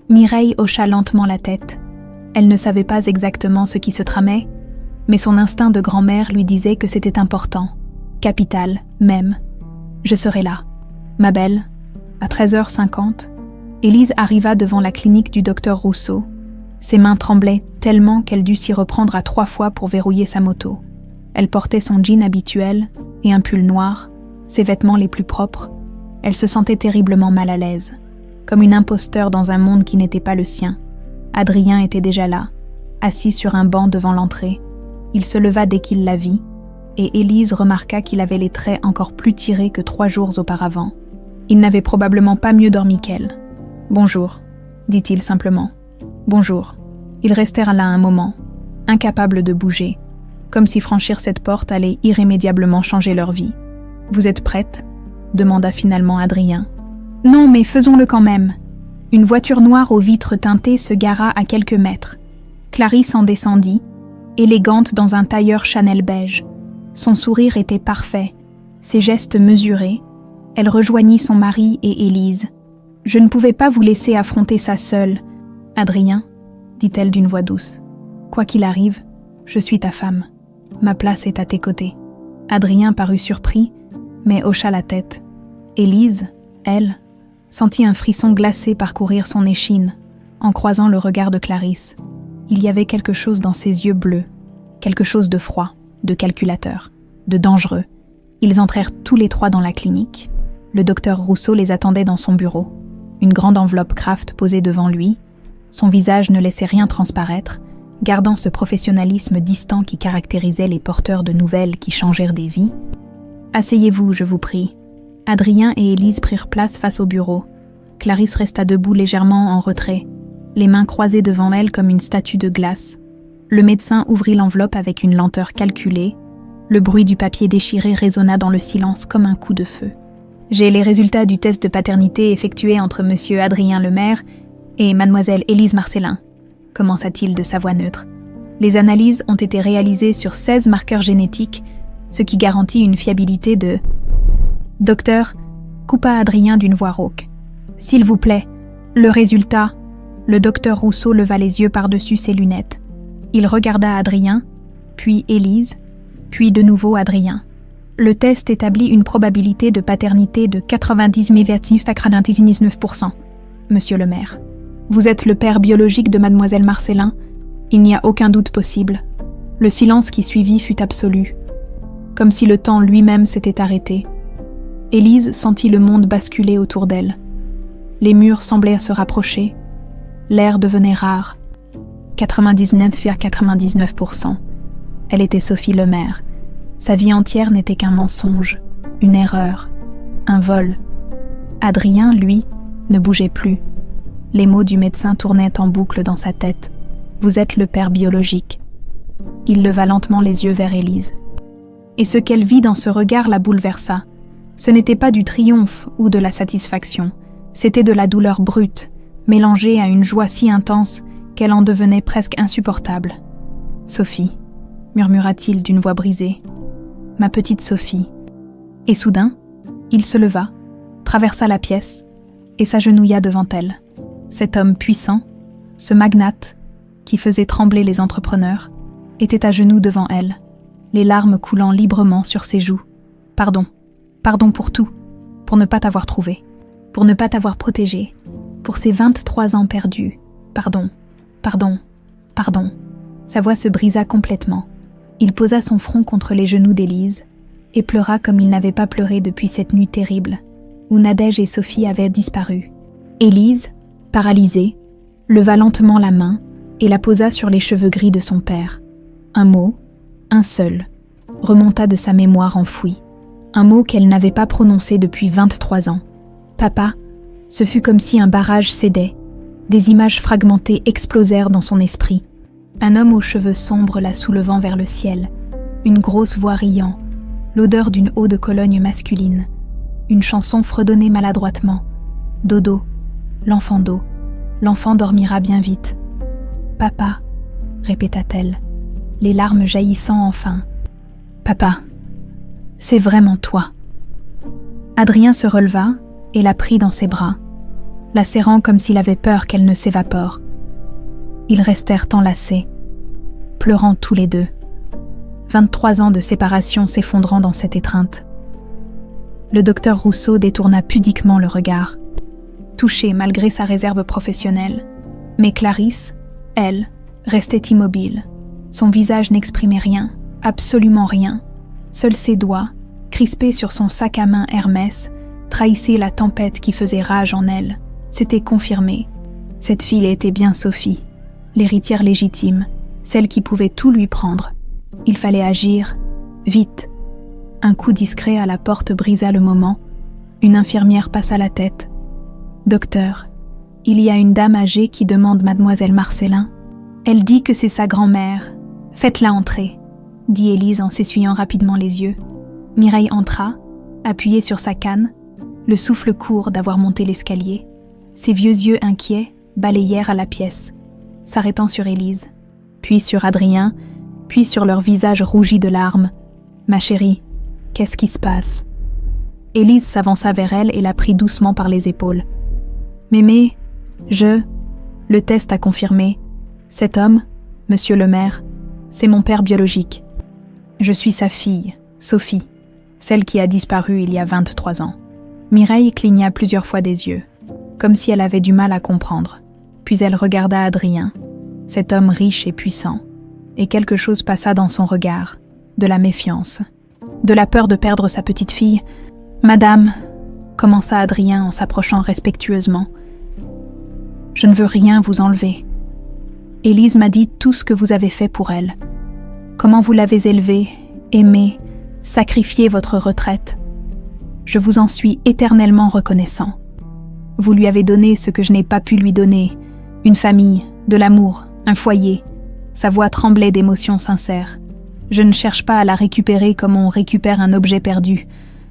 Mireille hocha lentement la tête. Elle ne savait pas exactement ce qui se tramait, mais son instinct de grand-mère lui disait que c'était important, capital même. « Je serai là. » Ma belle, à 13h50, Élise arriva devant la clinique du docteur Rousseau. Ses mains tremblaient tellement qu'elle dut s'y reprendre à 3 fois pour verrouiller sa moto. Elle portait son jean habituel et un pull noir, ses vêtements les plus propres. Elle se sentait terriblement mal à l'aise, comme une imposteur dans un monde qui n'était pas le sien. Adrien était déjà là, assis sur un banc devant l'entrée. Il se leva dès qu'il la vit, et Élise remarqua qu'il avait les traits encore plus tirés que 3 jours auparavant. Il n'avait probablement pas mieux dormi qu'elle. « Bonjour », dit-il simplement. « Bonjour ». Ils restèrent là un moment, incapables de bouger, comme si franchir cette porte allait irrémédiablement changer leur vie. « Vous êtes prête ?» demanda finalement Adrien. « Non, mais faisons-le quand même. » Une voiture noire aux vitres teintées se gara à quelques mètres. Clarisse en descendit, élégante dans un tailleur Chanel beige. Son sourire était parfait, ses gestes mesurés. Elle rejoignit son mari et Élise. « Je ne pouvais pas vous laisser affronter ça seule. Adrien, » dit-elle d'une voix douce. « Quoi qu'il arrive, je suis ta femme. Ma place est à tes côtés. » Adrien parut surpris, mais hocha la tête. Élise, elle, sentit un frisson glacé parcourir son échine en croisant le regard de Clarisse. Il y avait quelque chose dans ses yeux bleus, quelque chose de froid, de calculateur, de dangereux. Ils entrèrent tous les 3 dans la clinique. Le docteur Rousseau les attendait dans son bureau. Une grande enveloppe Kraft posée devant lui. Son visage ne laissait rien transparaître, gardant ce professionnalisme distant qui caractérisait les porteurs de nouvelles qui changèrent des vies. « Asseyez-vous, je vous prie. » Adrien et Élise prirent place face au bureau. Clarisse resta debout légèrement en retrait, les mains croisées devant elle comme une statue de glace. Le médecin ouvrit l'enveloppe avec une lenteur calculée. Le bruit du papier déchiré résonna dans le silence comme un coup de feu. « J'ai les résultats du test de paternité effectué entre monsieur Adrien Lemaire et mademoiselle Élise Marcellin, commença-t-il de sa voix neutre. Les analyses ont été réalisées sur 16 marqueurs génétiques, ce qui garantit une fiabilité de... Docteur, coupa Adrien d'une voix rauque. S'il vous plaît, le résultat... Le docteur Rousseau leva les yeux par-dessus ses lunettes. Il regarda Adrien, puis Élise, puis de nouveau Adrien. Le test établit une probabilité de paternité de 99,99%, monsieur le maire. Vous êtes le père biologique de mademoiselle Marcellin. Il n'y a aucun doute possible. Le silence qui suivit fut absolu, comme si le temps lui-même s'était arrêté. Élise sentit le monde basculer autour d'elle. Les murs semblaient se rapprocher. L'air devenait rare. 99,99%. Elle était Sophie Lemaire. Sa vie entière n'était qu'un mensonge, une erreur, un vol. Adrien, lui, ne bougeait plus. Les mots du médecin tournaient en boucle dans sa tête. Vous êtes le père biologique. Il leva lentement les yeux vers Élise. Et ce qu'elle vit dans ce regard la bouleversa. Ce n'était pas du triomphe ou de la satisfaction, c'était de la douleur brute, mélangée à une joie si intense qu'elle en devenait presque insupportable. « Sophie », murmura-t-il d'une voix brisée, « ma petite Sophie ». Et soudain, il se leva, traversa la pièce et s'agenouilla devant elle. Cet homme puissant, ce magnate qui faisait trembler les entrepreneurs, était à genoux devant elle, les larmes coulant librement sur ses joues. « Pardon, pardon pour tout, pour ne pas t'avoir trouvé, pour ne pas t'avoir protégé, pour ces 23 ans perdus. Pardon, pardon, pardon. » Sa voix se brisa complètement. Il posa son front contre les genoux d'Élise et pleura comme il n'avait pas pleuré depuis cette nuit terrible, où Nadège et Sophie avaient disparu. Élise, paralysée, leva lentement la main et la posa sur les cheveux gris de son père. Un mot, un seul, remonta de sa mémoire enfouie. Un mot qu'elle n'avait pas prononcé depuis 23 ans. Papa, ce fut comme si un barrage cédait. Des images fragmentées explosèrent dans son esprit. Un homme aux cheveux sombres la soulevant vers le ciel, une grosse voix riant, l'odeur d'une eau de Cologne masculine, une chanson fredonnée maladroitement. Dodo, l'enfant d'eau, l'enfant dormira bien vite. Papa, répéta-t-elle, les larmes jaillissant enfin. Papa, c'est vraiment toi. Adrien se releva et la prit dans ses bras, la serrant comme s'il avait peur qu'elle ne s'évapore. Ils restèrent enlacés, pleurant tous les deux. 23 ans de séparation s'effondrant dans cette étreinte. Le docteur Rousseau détourna pudiquement le regard, touché malgré sa réserve professionnelle. Mais Clarisse, elle, restait immobile. Son visage n'exprimait rien, absolument rien. Seuls ses doigts, crispés sur son sac à main Hermès, trahissaient la tempête qui faisait rage en elle. C'était confirmé. Cette fille était bien Sophie, l'héritière légitime, celle qui pouvait tout lui prendre. Il fallait agir, vite. Un coup discret à la porte brisa le moment. Une infirmière passa la tête. « Docteur, il y a une dame âgée qui demande mademoiselle Marcellin. Elle dit que c'est sa grand-mère. Faites-la entrer, » dit Élise en s'essuyant rapidement les yeux. Mireille entra, appuyée sur sa canne, le souffle court d'avoir monté l'escalier. Ses vieux yeux inquiets balayèrent à la pièce, s'arrêtant sur Élise, puis sur Adrien, puis sur leur visage rougi de larmes. « Ma chérie, qu'est-ce qui se passe ?» Élise s'avança vers elle et la prit doucement par les épaules. « Mémé, le test a confirmé. Cet homme, monsieur le maire, c'est mon père biologique. Je suis sa fille, Sophie, celle qui a disparu il y a 23 ans. » Mireille cligna plusieurs fois des yeux, comme si elle avait du mal à comprendre. Puis elle regarda Adrien, cet homme riche et puissant, et quelque chose passa dans son regard, de la méfiance, de la peur de perdre sa petite fille. « Madame, » commença Adrien en s'approchant respectueusement, « je ne veux rien vous enlever. Élise m'a dit tout ce que vous avez fait pour elle. Comment vous l'avez élevée, aimée, sacrifié votre retraite. Je vous en suis éternellement reconnaissant. Vous lui avez donné ce que je n'ai pas pu lui donner, une famille, de l'amour, un foyer. » Sa voix tremblait d'émotions sincères. « Je ne cherche pas à la récupérer comme on récupère un objet perdu.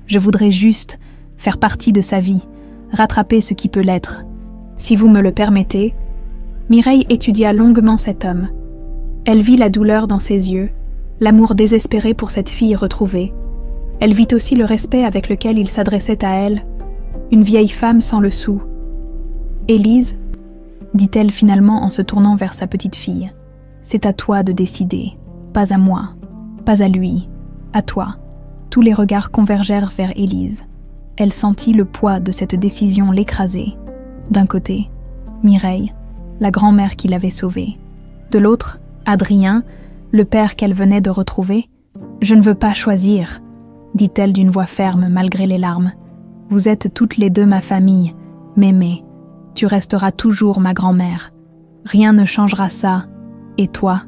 Je voudrais juste faire partie de sa vie, rattraper ce qui peut l'être. Si vous me le permettez. » Mireille étudia longuement cet homme. Elle vit la douleur dans ses yeux, l'amour désespéré pour cette fille retrouvée. Elle vit aussi le respect avec lequel il s'adressait à elle, une vieille femme sans le sou. « Élise, » dit-elle finalement en se tournant vers sa petite fille, « c'est à toi de décider, pas à moi, pas à lui, à toi. » Tous les regards convergèrent vers Élise. Elle sentit le poids de cette décision l'écraser. D'un côté, Mireille, la grand-mère qui l'avait sauvée. De l'autre, Adrien, le père qu'elle venait de retrouver. « Je ne veux pas choisir », dit-elle d'une voix ferme malgré les larmes. « Vous êtes toutes les deux ma famille. Mémé, tu resteras toujours ma grand-mère. Rien ne changera ça. Et toi ?»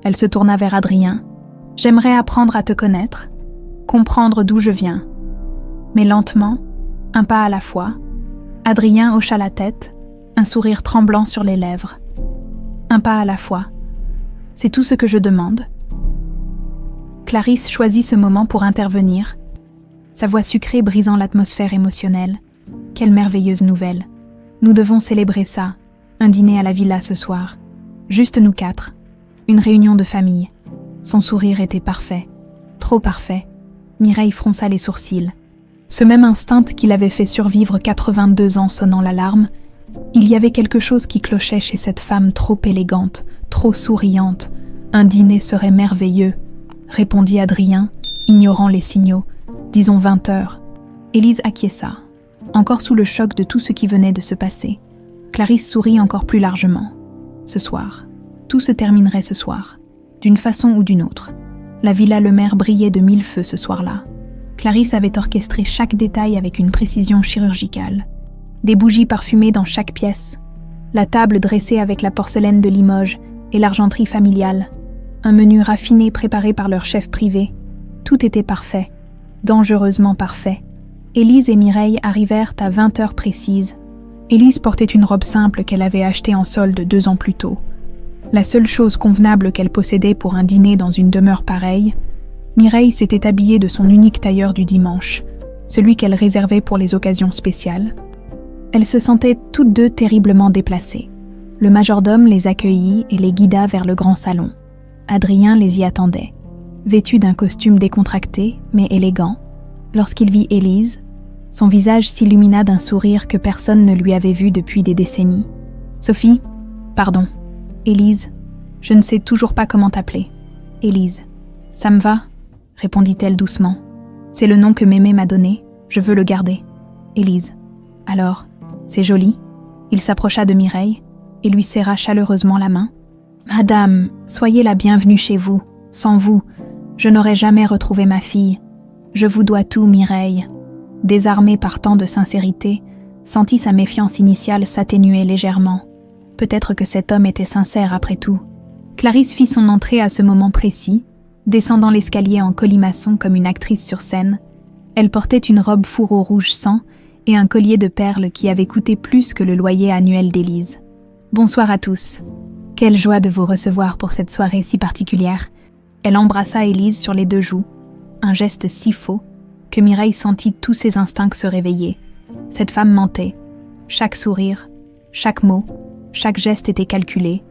Elle se tourna vers Adrien. « J'aimerais apprendre à te connaître, comprendre d'où je viens. » Mais lentement, un pas à la fois, Adrien hocha la tête, un sourire tremblant sur les lèvres. « Un pas à la fois. C'est tout ce que je demande. » Clarisse choisit ce moment pour intervenir, sa voix sucrée brisant l'atmosphère émotionnelle. Quelle merveilleuse nouvelle. Nous devons célébrer ça, un dîner à la villa ce soir. Juste nous quatre, une réunion de famille. Son sourire était parfait, trop parfait. Mireille fronça les sourcils. Ce même instinct qui l'avait fait survivre 82 ans sonnant l'alarme, il y avait quelque chose qui clochait chez cette femme trop élégante, trop souriante. Un dîner serait merveilleux, répondit Adrien, ignorant les signaux. Disons 20 heures. Élise acquiesça, encore sous le choc de tout ce qui venait de se passer. Clarisse sourit encore plus largement. Ce soir, tout se terminerait ce soir, d'une façon ou d'une autre. La villa Lemaire brillait de 1000 feux ce soir-là. Clarisse avait orchestré chaque détail avec une précision chirurgicale. Des bougies parfumées dans chaque pièce, la table dressée avec la porcelaine de Limoges et l'argenterie familiale, un menu raffiné préparé par leur chef privé. Tout était parfait, dangereusement parfait. Élise et Mireille arrivèrent à 20 heures précises. Élise portait une robe simple qu'elle avait achetée en solde 2 ans plus tôt. La seule chose convenable qu'elle possédait pour un dîner dans une demeure pareille, Mireille s'était habillée de son unique tailleur du dimanche, celui qu'elle réservait pour les occasions spéciales. Elles se sentaient toutes deux terriblement déplacées. Le majordome les accueillit et les guida vers le grand salon. Adrien les y attendait, vêtu d'un costume décontracté mais élégant. Lorsqu'il vit Élise, son visage s'illumina d'un sourire que personne ne lui avait vu depuis des décennies. « Sophie, pardon. Élise, je ne sais toujours pas comment t'appeler. Élise. Ça me va ?» répondit-elle doucement. « C'est le nom que Mémé m'a donné, je veux le garder. Élise. Alors, c'est joli ?» Il s'approcha de Mireille et lui serra chaleureusement la main. « Madame, soyez la bienvenue chez vous. Sans vous, je n'aurais jamais retrouvé ma fille. Je vous dois tout, Mireille. » Désarmée par tant de sincérité, sentit sa méfiance initiale s'atténuer légèrement. Peut-être que cet homme était sincère après tout. Clarisse fit son entrée à ce moment précis, descendant l'escalier en colimaçon comme une actrice sur scène. Elle portait une robe fourreau rouge sang et un collier de perles qui avait coûté plus que le loyer annuel d'Élise. « Bonsoir à tous. Quelle joie de vous recevoir pour cette soirée si particulière. » Elle embrassa Élise sur les 2 joues, un geste si faux que Mireille sentit tous ses instincts se réveiller. Cette femme mentait. Chaque sourire, chaque mot, chaque geste était calculé.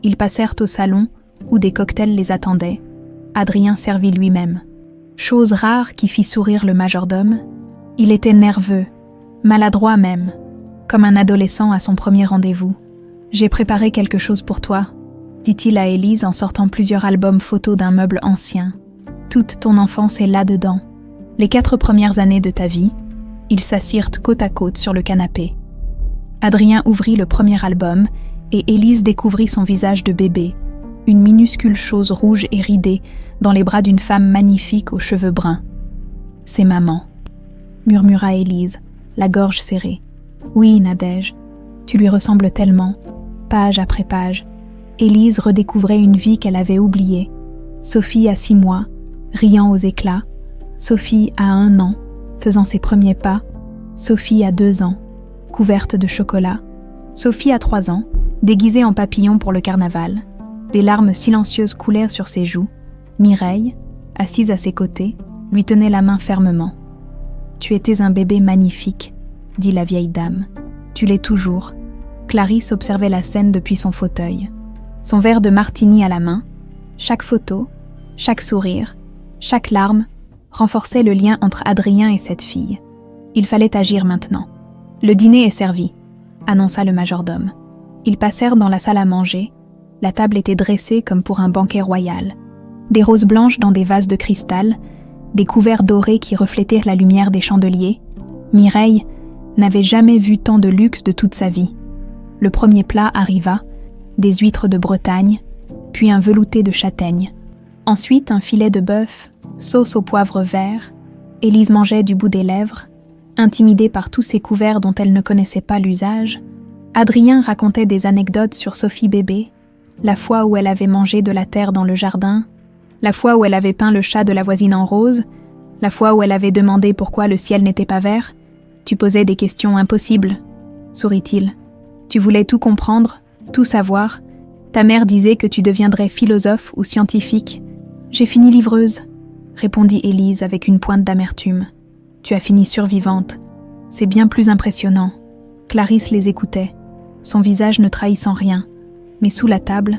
Ils passèrent au salon où des cocktails les attendaient. Adrien servit lui-même. Chose rare qui fit sourire le majordome, il était nerveux, maladroit même, comme un adolescent à son premier rendez-vous. « J'ai préparé quelque chose pour toi », dit-il à Élise en sortant plusieurs albums photos d'un meuble ancien. « Toute ton enfance est là-dedans. Les 4 premières années de ta vie. » Ils s'assirent côte à côte sur le canapé. Adrien ouvrit le premier album et Élise découvrit son visage de bébé, une minuscule chose rouge et ridée dans les bras d'une femme magnifique aux cheveux bruns. « C'est maman », murmura Élise, la gorge serrée. « Oui, Nadège, tu lui ressembles tellement. » Page après page, Élise redécouvrait une vie qu'elle avait oubliée. Sophie à 6 mois, riant aux éclats. Sophie à 1 an, faisant ses premiers pas. Sophie à 2 ans, couverte de chocolat. Sophie à 3 ans, déguisée en papillon pour le carnaval. Des larmes silencieuses coulèrent sur ses joues. Mireille, assise à ses côtés, lui tenait la main fermement. « Tu étais un bébé magnifique, » dit la vieille dame. « Tu l'es toujours. » Clarisse observait la scène depuis son fauteuil. Son verre de martini à la main, chaque photo, chaque sourire, chaque larme renforçait le lien entre Adrien et cette fille. Il fallait agir maintenant. « Le dîner est servi », annonça le majordome. Ils passèrent dans la salle à manger. La table était dressée comme pour un banquet royal. Des roses blanches dans des vases de cristal, des couverts dorés qui reflétaient la lumière des chandeliers. Mireille n'avait jamais vu tant de luxe de toute sa vie. Le premier plat arriva, des huîtres de Bretagne, puis un velouté de châtaigne. Ensuite, un filet de bœuf, sauce au poivre vert. Élise mangeait du bout des lèvres. Intimidée par tous ces couverts dont elle ne connaissait pas l'usage, Adrien racontait des anecdotes sur Sophie bébé, la fois où elle avait mangé de la terre dans le jardin, la fois où elle avait peint le chat de la voisine en rose, la fois où elle avait demandé pourquoi le ciel n'était pas vert. « Tu posais des questions impossibles, » sourit-il. « Tu voulais tout comprendre, tout savoir. Ta mère disait que tu deviendrais philosophe ou scientifique. J'ai fini livreuse, » répondit Élise avec une pointe d'amertume. « Tu as fini survivante. C'est bien plus impressionnant. » Clarisse les écoutait, son visage ne trahissant rien, mais sous la table,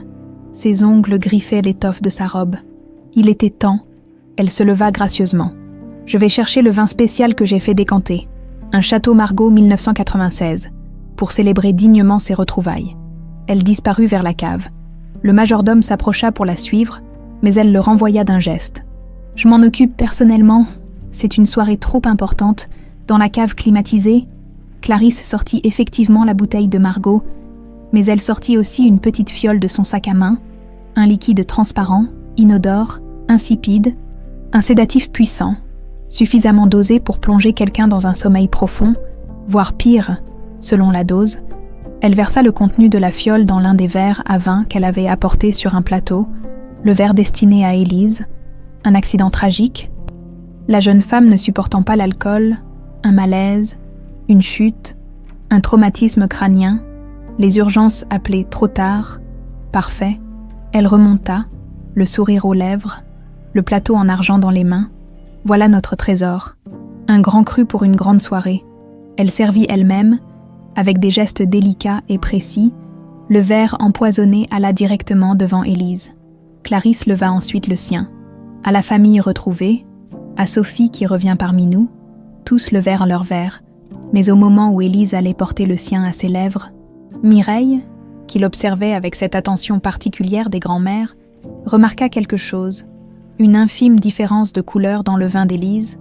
ses ongles griffaient l'étoffe de sa robe. Il était temps. Elle se leva gracieusement. « Je vais chercher le vin spécial que j'ai fait décanter. Un Château Margaux 1996, pour célébrer dignement ses retrouvailles. » Elle disparut vers la cave. Le majordome s'approcha pour la suivre, mais elle le renvoya d'un geste. « Je m'en occupe personnellement. C'est une soirée trop importante. Dans la cave climatisée, » Clarisse sortit effectivement la bouteille de Margaux, mais elle sortit aussi une petite fiole de son sac à main, un liquide transparent, inodore, insipide, un sédatif puissant, suffisamment dosé pour plonger quelqu'un dans un sommeil profond, voire pire, selon la dose. Elle versa le contenu de la fiole dans l'un des verres à vin qu'elle avait apporté sur un plateau, le verre destiné à Élise. Un accident tragique. La jeune femme ne supportant pas l'alcool, un malaise, une chute, un traumatisme crânien, les urgences appelées trop tard, parfait. Elle remonta, le sourire aux lèvres, le plateau en argent dans les mains. Voilà notre trésor. Un grand cru pour une grande soirée. Elle servit elle-même, avec des gestes délicats et précis, le verre empoisonné alla directement devant Élise. Clarisse leva ensuite le sien. À la famille retrouvée, à Sophie qui revient parmi nous, tous levèrent leur verre, mais au moment où Élise allait porter le sien à ses lèvres, Mireille, qui l'observait avec cette attention particulière des grands-mères, remarqua quelque chose, une infime différence de couleur dans le vin d'Élise,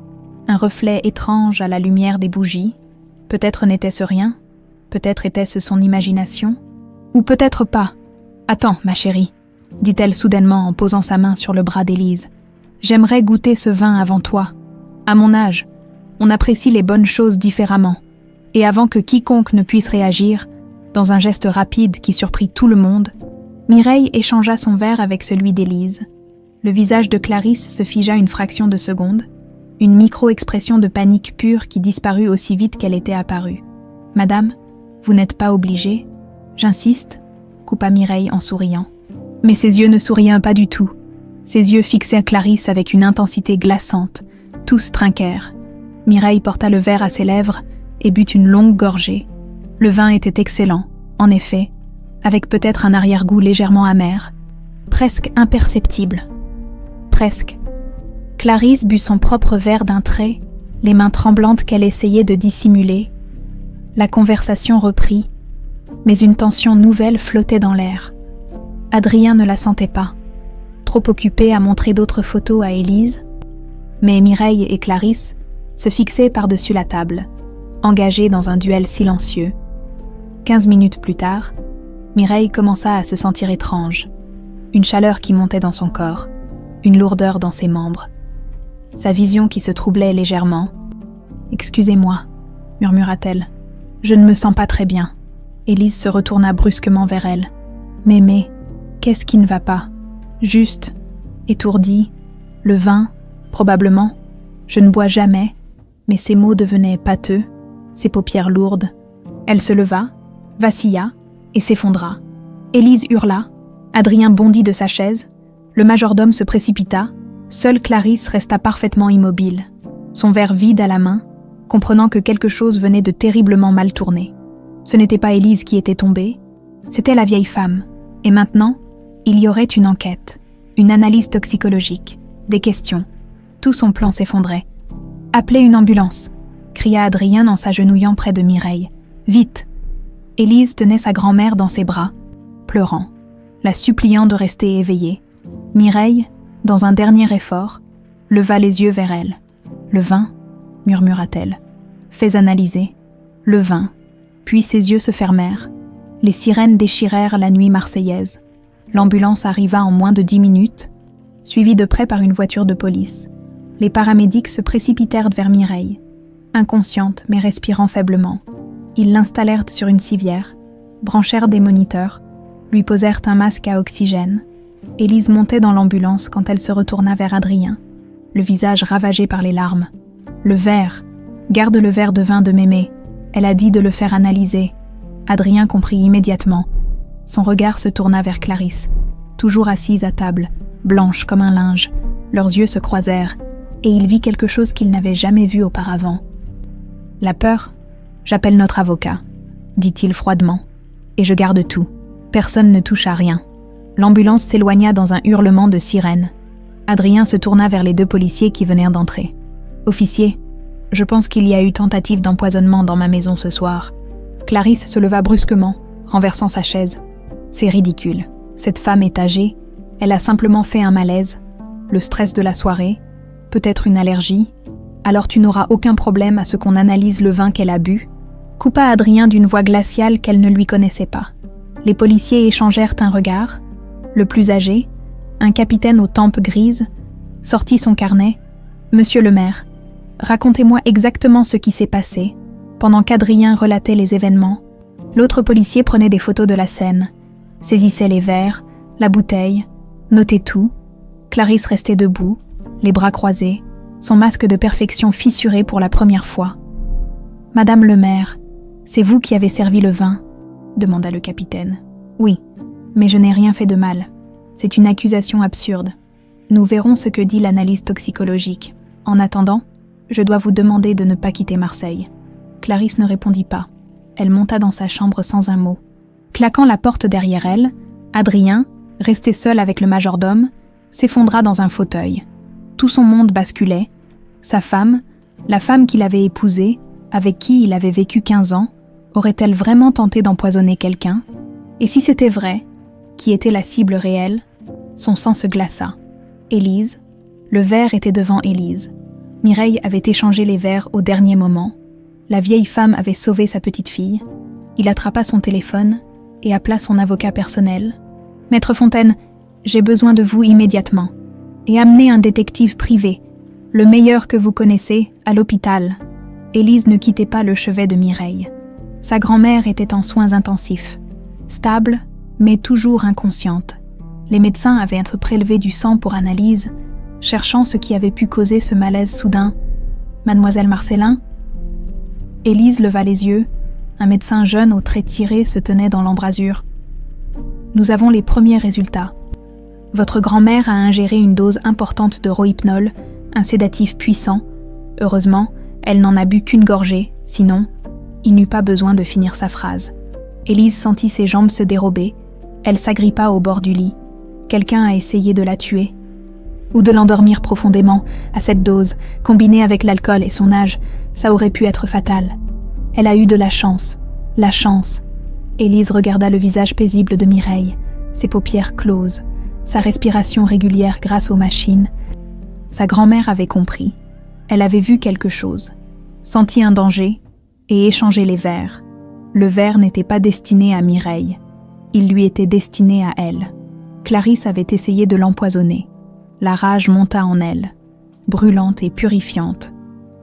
un reflet étrange à la lumière des bougies. Peut-être n'était-ce rien, peut-être était-ce son imagination, ou peut-être pas. « Attends, ma chérie, » dit-elle soudainement en posant sa main sur le bras d'Élise. « J'aimerais goûter ce vin avant toi. À mon âge, on apprécie les bonnes choses différemment. Et avant que quiconque ne puisse réagir, dans un geste rapide qui surprit tout le monde, Mireille échangea son verre avec celui d'Élise. Le visage de Clarisse se figea une fraction de seconde, une micro-expression de panique pure qui disparut aussi vite qu'elle était apparue. « Madame, vous n'êtes pas obligée. J'insiste, » coupa Mireille en souriant. Mais ses yeux ne souriaient pas du tout. Ses yeux fixaient Clarisse avec une intensité glaçante. Tous trinquèrent. Mireille porta le verre à ses lèvres et but une longue gorgée. Le vin était excellent, en effet, avec peut-être un arrière-goût légèrement amer, presque imperceptible. Presque. Clarisse but son propre verre d'un trait, les mains tremblantes qu'elle essayait de dissimuler. La conversation reprit, mais une tension nouvelle flottait dans l'air. Adrien ne la sentait pas, trop occupé à montrer d'autres photos à Élise, mais Mireille et Clarisse se fixaient par-dessus la table, engagées dans un duel silencieux. 15 minutes plus tard, Mireille commença à se sentir étrange, une chaleur qui montait dans son corps, une lourdeur dans ses membres. Sa vision qui se troublait légèrement. « Excusez-moi », murmura-t-elle. « Je ne me sens pas très bien. » Élise se retourna brusquement vers elle. « Mémé, qu'est-ce qui ne va pas ? Juste, étourdi, le vin, probablement. Je ne bois jamais. » Mais ses mots devenaient pâteux, ses paupières lourdes. Elle se leva, vacilla et s'effondra. Élise hurla. Adrien bondit de sa chaise. Le majordome se précipita. Seule Clarisse resta parfaitement immobile, son verre vide à la main, comprenant que quelque chose venait de terriblement mal tourner. Ce n'était pas Élise qui était tombée, c'était la vieille femme. Et maintenant, il y aurait une enquête, une analyse toxicologique, des questions. Tout son plan s'effondrait. « Appelez une ambulance !» cria Adrien en s'agenouillant près de Mireille. « Vite !» Élise tenait sa grand-mère dans ses bras, pleurant, la suppliant de rester éveillée. Mireille, dans un dernier effort, leva les yeux vers elle. « Le vin ?» murmura-t-elle. « Fais analyser. » Le vin. Puis ses yeux se fermèrent. Les sirènes déchirèrent la nuit marseillaise. L'ambulance arriva en moins de 10 minutes, suivie de près par une voiture de police. Les paramédics se précipitèrent vers Mireille, inconsciente mais respirant faiblement. Ils l'installèrent sur une civière, branchèrent des moniteurs, lui posèrent un masque à oxygène. Élise montait dans l'ambulance quand elle se retourna vers Adrien, le visage ravagé par les larmes. « Le verre, garde le verre de vin de Mémé, elle a dit de le faire analyser. » Adrien comprit immédiatement. Son regard se tourna vers Clarisse, toujours assise à table, blanche comme un linge. Leurs yeux se croisèrent, et il vit quelque chose qu'il n'avait jamais vu auparavant. « La peur ? J'appelle notre avocat, » dit-il froidement. « Et je garde tout. Personne ne touche à rien. » L'ambulance s'éloigna dans un hurlement de sirène. Adrien se tourna vers les 2 policiers qui venaient d'entrer. « Officier, je pense qu'il y a eu tentative d'empoisonnement dans ma maison ce soir. » Clarisse se leva brusquement, renversant sa chaise. « C'est ridicule. Cette femme est âgée. Elle a simplement fait un malaise. Le stress de la soirée. Peut-être une allergie. Alors tu n'auras aucun problème à ce qu'on analyse le vin qu'elle a bu. » Coupa Adrien d'une voix glaciale qu'elle ne lui connaissait pas. Les policiers échangèrent un regard. Le plus âgé, un capitaine aux tempes grises, sortit son carnet. « Monsieur le maire, racontez-moi exactement ce qui s'est passé. » Pendant qu'Adrien relatait les événements, l'autre policier prenait des photos de la scène, saisissait les verres, la bouteille, notait tout. Clarisse restait debout, les bras croisés, son masque de perfection fissuré pour la première fois. « Madame le maire, c'est vous qui avez servi le vin ?» demanda le capitaine. « Oui, mais je n'ai rien fait de mal. C'est une accusation absurde. Nous verrons ce que dit l'analyse toxicologique. En attendant, je dois vous demander de ne pas quitter Marseille. » Clarisse ne répondit pas. Elle monta dans sa chambre sans un mot. Claquant la porte derrière elle, Adrien, resté seul avec le majordome, s'effondra dans un fauteuil. Tout son monde basculait. Sa femme, la femme qu'il avait épousée, avec qui il avait vécu 15 ans, aurait-elle vraiment tenté d'empoisonner quelqu'un ? Et si c'était vrai, qui était la cible réelle ? Son sang se glaça. Élise, le verre était devant Élise. Mireille avait échangé les verres au dernier moment. La vieille femme avait sauvé sa petite fille. Il attrapa son téléphone et appela son avocat personnel. « Maître Fontaine, j'ai besoin de vous immédiatement. Et amenez un détective privé, le meilleur que vous connaissez, à l'hôpital. » Élise ne quittait pas le chevet de Mireille. Sa grand-mère était en soins intensifs, stable, mais toujours inconsciente. Les médecins avaient prélevé du sang pour analyse, cherchant ce qui avait pu causer ce malaise soudain. « Mademoiselle Marcellin ?» Élise leva les yeux. Un médecin jeune aux traits tirés se tenait dans l'embrasure. « Nous avons les premiers résultats. Votre grand-mère a ingéré une dose importante de rohypnol, un sédatif puissant. Heureusement, elle n'en a bu qu'une gorgée, sinon, il n'eut pas besoin de finir sa phrase. » Élise sentit ses jambes se dérober. Elle s'agrippa au bord du lit. Quelqu'un a essayé de la tuer. Ou de l'endormir profondément, à cette dose, combinée avec l'alcool et son âge, ça aurait pu être fatal. Elle a eu de la chance. La chance. Élise regarda le visage paisible de Mireille, ses paupières closes, sa respiration régulière grâce aux machines. Sa grand-mère avait compris. Elle avait vu quelque chose, senti un danger et échangé les verres. Le verre n'était pas destiné à Mireille. Il lui était destiné à elle. Clarisse avait essayé de l'empoisonner. La rage monta en elle, brûlante et purifiante.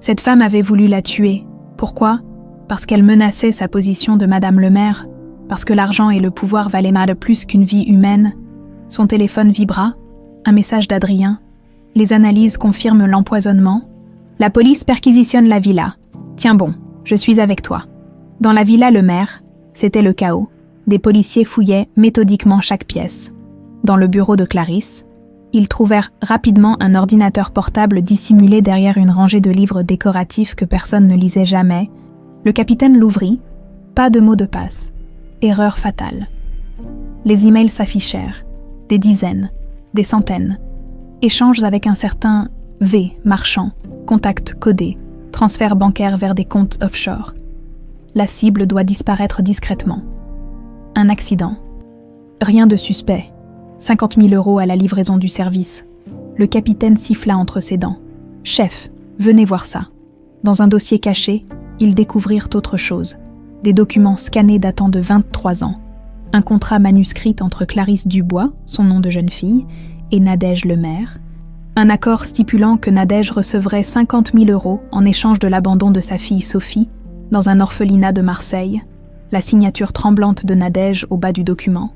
Cette femme avait voulu la tuer. Pourquoi ? Parce qu'elle menaçait sa position de Madame le maire, parce que l'argent et le pouvoir valaient mal plus qu'une vie humaine. Son téléphone vibra, un message d'Adrien. Les analyses confirment l'empoisonnement. La police perquisitionne la villa. Tiens bon, je suis avec toi. Dans la villa Le Maire, c'était le chaos. Des policiers fouillaient méthodiquement chaque pièce. Dans le bureau de Clarisse, ils trouvèrent rapidement un ordinateur portable dissimulé derrière une rangée de livres décoratifs que personne ne lisait jamais. Le capitaine l'ouvrit, pas de mot de passe. Erreur fatale. Les emails s'affichèrent, des dizaines, des centaines. Échanges avec un certain V, marchand, contacts codés, transferts bancaires vers des comptes offshore. La cible doit disparaître discrètement. Un accident. Rien de suspect. 50 000 € à la livraison du service. Le capitaine siffla entre ses dents. « Chef, venez voir ça. » Dans un dossier caché, ils découvrirent autre chose. Des documents scannés datant de 23 ans. Un contrat manuscrit entre Clarisse Dubois, son nom de jeune fille, et Nadège Lemaire. Un accord stipulant que Nadège recevrait 50 000 € en échange de l'abandon de sa fille Sophie dans un orphelinat de Marseille, la signature tremblante de Nadège au bas du document,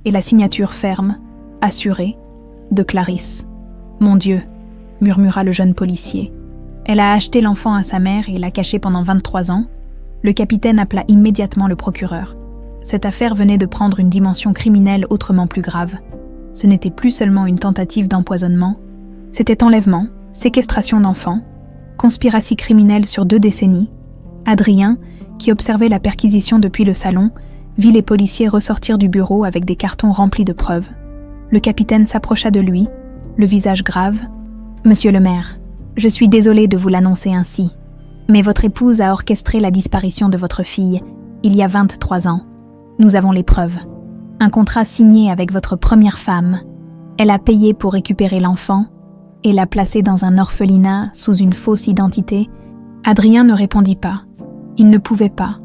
et la signature ferme, assurée, de Clarisse. « Mon Dieu !» murmura le jeune policier. Elle a acheté l'enfant à sa mère et l'a caché pendant 23 ans. Le capitaine appela immédiatement le procureur. Cette affaire venait de prendre une dimension criminelle autrement plus grave. Ce n'était plus seulement une tentative d'empoisonnement, c'était enlèvement, séquestration d'enfants, conspiratie criminelle sur 2 décennies. Adrien, qui observait la perquisition depuis le salon, vit les policiers ressortir du bureau avec des cartons remplis de preuves. Le capitaine s'approcha de lui, le visage grave. « Monsieur le maire, je suis désolé de vous l'annoncer ainsi, mais votre épouse a orchestré la disparition de votre fille il y a 23 ans. Nous avons les preuves. Un contrat signé avec votre première femme. Elle a payé pour récupérer l'enfant et l'a placé dans un orphelinat sous une fausse identité. » Adrien ne répondit pas. Il ne pouvait pas.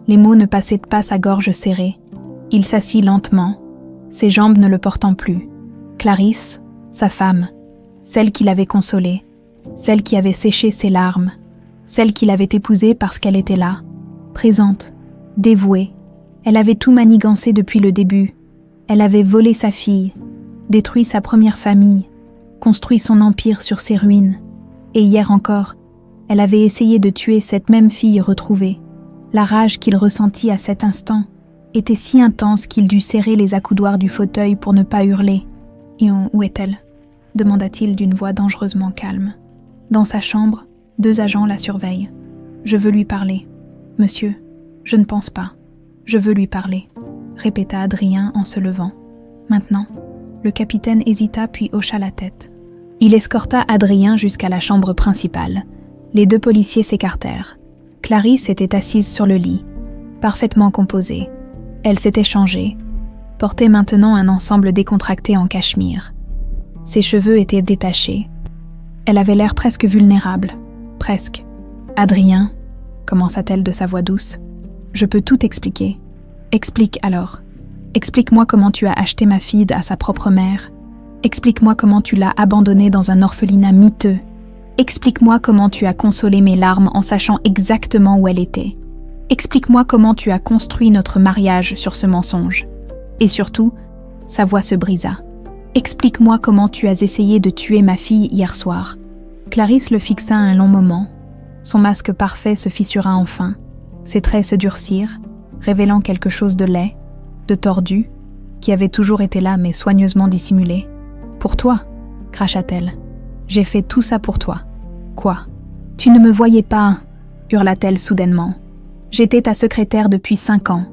Les mots ne passaient pas sa gorge serrée. Il s'assit lentement, ses jambes ne le portant plus. Clarisse, sa femme, celle qui l'avait consolé, celle qui avait séché ses larmes, celle qui l'avait épousée parce qu'elle était là, présente, dévouée. Elle avait tout manigancé depuis le début. Elle avait volé sa fille, détruit sa première famille, construit son empire sur ses ruines. Et hier encore, elle avait essayé de tuer cette même fille retrouvée. La rage qu'il ressentit à cet instant était si intense qu'il dut serrer les accoudoirs du fauteuil pour ne pas hurler. « Et où est-elle » demanda-t-il d'une voix dangereusement calme. Dans sa chambre, 2 agents la surveillent. « Je veux lui parler. »« Monsieur, je ne pense pas. Je veux lui parler, » répéta Adrien en se levant. Maintenant, le capitaine hésita puis hocha la tête. Il escorta Adrien jusqu'à la chambre principale. Les 2 policiers s'écartèrent. Clarisse était assise sur le lit, parfaitement composée. Elle s'était changée, portait maintenant un ensemble décontracté en cachemire. Ses cheveux étaient détachés. Elle avait l'air presque vulnérable, presque. « Adrien, » commença-t-elle de sa voix douce, « je peux tout expliquer. Explique alors. Explique-moi comment tu as acheté ma fille à sa propre mère. Explique-moi comment tu l'as abandonnée dans un orphelinat miteux. Explique-moi comment tu as consolé mes larmes en sachant exactement où elle était. Explique-moi comment tu as construit notre mariage sur ce mensonge. » Et surtout, sa voix se brisa. « Explique-moi comment tu as essayé de tuer ma fille hier soir. » Clarisse le fixa un long moment. Son masque parfait se fissura enfin. Ses traits se durcirent, révélant quelque chose de laid, de tordu, qui avait toujours été là mais soigneusement dissimulé. « Pour toi, » cracha-t-elle. « J'ai fait tout ça pour toi. »« Quoi ? Tu ne me voyais pas » hurla-t-elle soudainement. « J'étais ta secrétaire depuis 5 ans.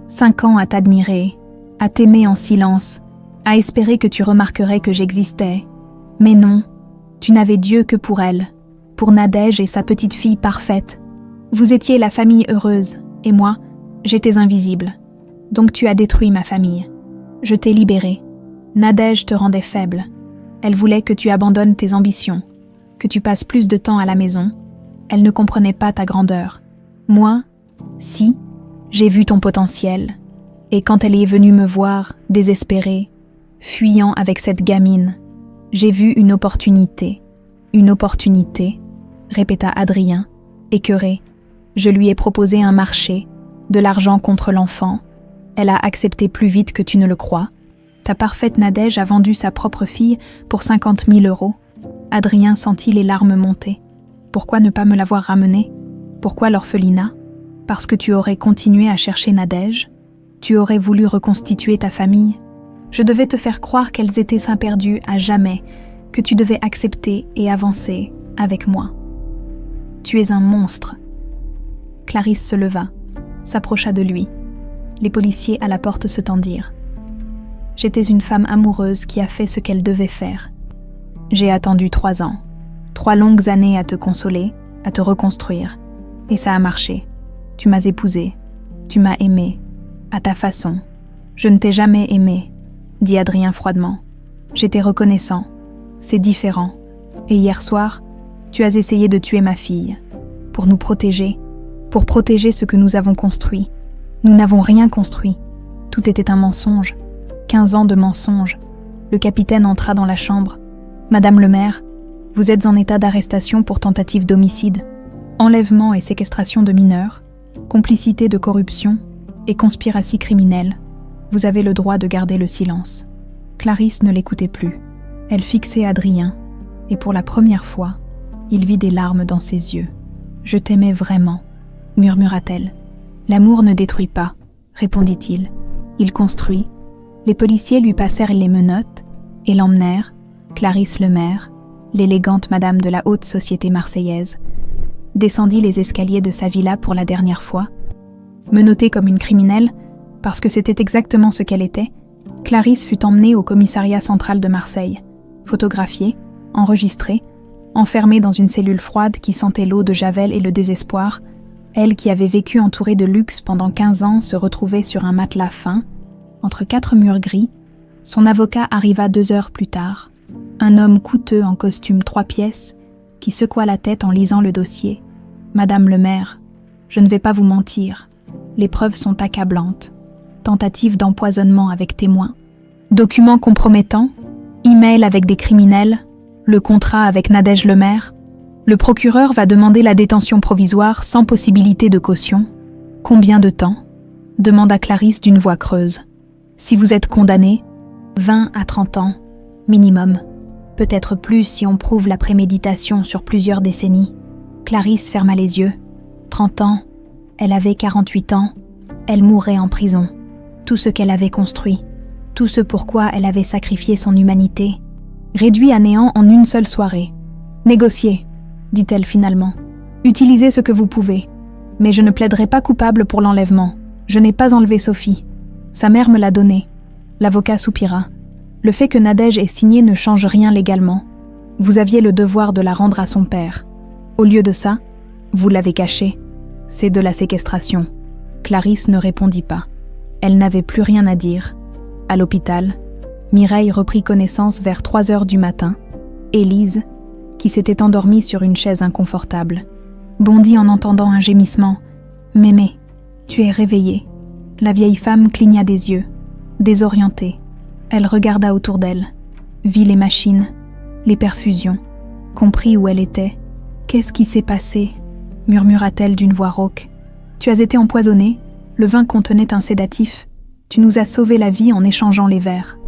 5 ans à t'admirer, à t'aimer en silence, à espérer que tu remarquerais que j'existais. Mais non, tu n'avais Dieu que pour elle, pour Nadège et sa petite fille parfaite. Vous étiez la famille heureuse, et moi, j'étais invisible. Donc tu as détruit ma famille. Je t'ai libérée. Nadège te rendait faible. Elle voulait que tu abandonnes tes ambitions, que tu passes plus de temps à la maison. Elle ne comprenait pas ta grandeur. Moi, si, j'ai vu ton potentiel. Et quand elle est venue me voir, désespérée, fuyant avec cette gamine, j'ai vu une opportunité. Une opportunité, répéta Adrien, écœuré. Je lui ai proposé un marché, de l'argent contre l'enfant. Elle a accepté plus vite que tu ne le crois. Ta parfaite Nadège a vendu sa propre fille pour 50 000 €. Adrien sentit les larmes monter. Pourquoi ne pas me l'avoir ramenée ? Pourquoi l'orphelinat ? Parce que tu aurais continué à chercher Nadège ? Tu aurais voulu reconstituer ta famille ? Je devais te faire croire qu'elles étaient sans perdues à jamais, que tu devais accepter et avancer avec moi. Tu es un monstre. Clarisse se leva, s'approcha de lui. Les policiers à la porte se tendirent. J'étais une femme amoureuse qui a fait ce qu'elle devait faire. J'ai attendu 3 ans, 3 longues années à te consoler, à te reconstruire. Et ça a marché. Tu m'as épousée, tu m'as aimée, à ta façon. Je ne t'ai jamais aimée, dit Adrien froidement. J'étais reconnaissant. C'est différent. Et hier soir, tu as essayé de tuer ma fille. Pour nous protéger, pour protéger ce que nous avons construit. Nous n'avons rien construit. Tout était un mensonge. 15 ans de mensonges. Le capitaine entra dans la chambre. « Madame le maire, vous êtes en état d'arrestation pour tentative d'homicide, enlèvement et séquestration de mineurs, complicité de corruption et conspiratie criminelle. Vous avez le droit de garder le silence. » Clarisse ne l'écoutait plus. Elle fixait Adrien, et pour la première fois, il vit des larmes dans ses yeux. « Je t'aimais vraiment, » murmura-t-elle. « L'amour ne détruit pas, » répondit-il. « Il construit. » Les policiers lui passèrent les menottes et l'emmenèrent, Clarisse Lemaire, l'élégante madame de la haute société marseillaise, descendit les escaliers de sa villa pour la dernière fois. Menottée comme une criminelle, parce que c'était exactement ce qu'elle était, Clarisse fut emmenée au commissariat central de Marseille, photographiée, enregistrée, enfermée dans une cellule froide qui sentait l'eau de Javel et le désespoir. Elle qui avait vécu entourée de luxe pendant 15 ans se retrouvait sur un matelas fin, entre 4 murs gris. Son avocat arriva 2 heures plus tard, un homme coûteux en costume 3 pièces, qui secoua la tête en lisant le dossier. « Madame le maire, je ne vais pas vous mentir, les preuves sont accablantes. Tentative d'empoisonnement avec témoins, documents compromettants, email avec des criminels, le contrat avec Nadège Lemaire. Le procureur va demander la détention provisoire sans possibilité de caution. Combien de temps ? Demanda Clarisse d'une voix creuse. Si vous êtes condamné, 20 à 30 ans, minimum. Peut-être plus si on prouve la préméditation sur plusieurs décennies. Clarisse ferma les yeux. 30 ans, elle avait 48 ans, elle mourrait en prison. Tout ce qu'elle avait construit, tout ce pourquoi elle avait sacrifié son humanité, réduit à néant en une seule soirée. Négociez, dit-elle finalement. Utilisez ce que vous pouvez. Mais je ne plaiderai pas coupable pour l'enlèvement. Je n'ai pas enlevé Sophie. Sa mère me l'a donnée. L'avocat soupira. Le fait que Nadège ait signé ne change rien légalement. Vous aviez le devoir de la rendre à son père. Au lieu de ça, vous l'avez cachée. C'est de la séquestration. Clarisse ne répondit pas. Elle n'avait plus rien à dire. À l'hôpital, Mireille reprit connaissance vers 3 heures du matin. Élise, qui s'était endormie sur une chaise inconfortable, bondit en entendant un gémissement. « Mémé, tu es réveillée. » La vieille femme cligna des yeux, désorientée. Elle regarda autour d'elle, vit les machines, les perfusions, comprit où elle était. « Qu'est-ce qui s'est passé ?» murmura-t-elle d'une voix rauque. « Tu as été empoisonnée. Le vin contenait un sédatif. Tu nous as sauvé la vie en échangeant les verres. »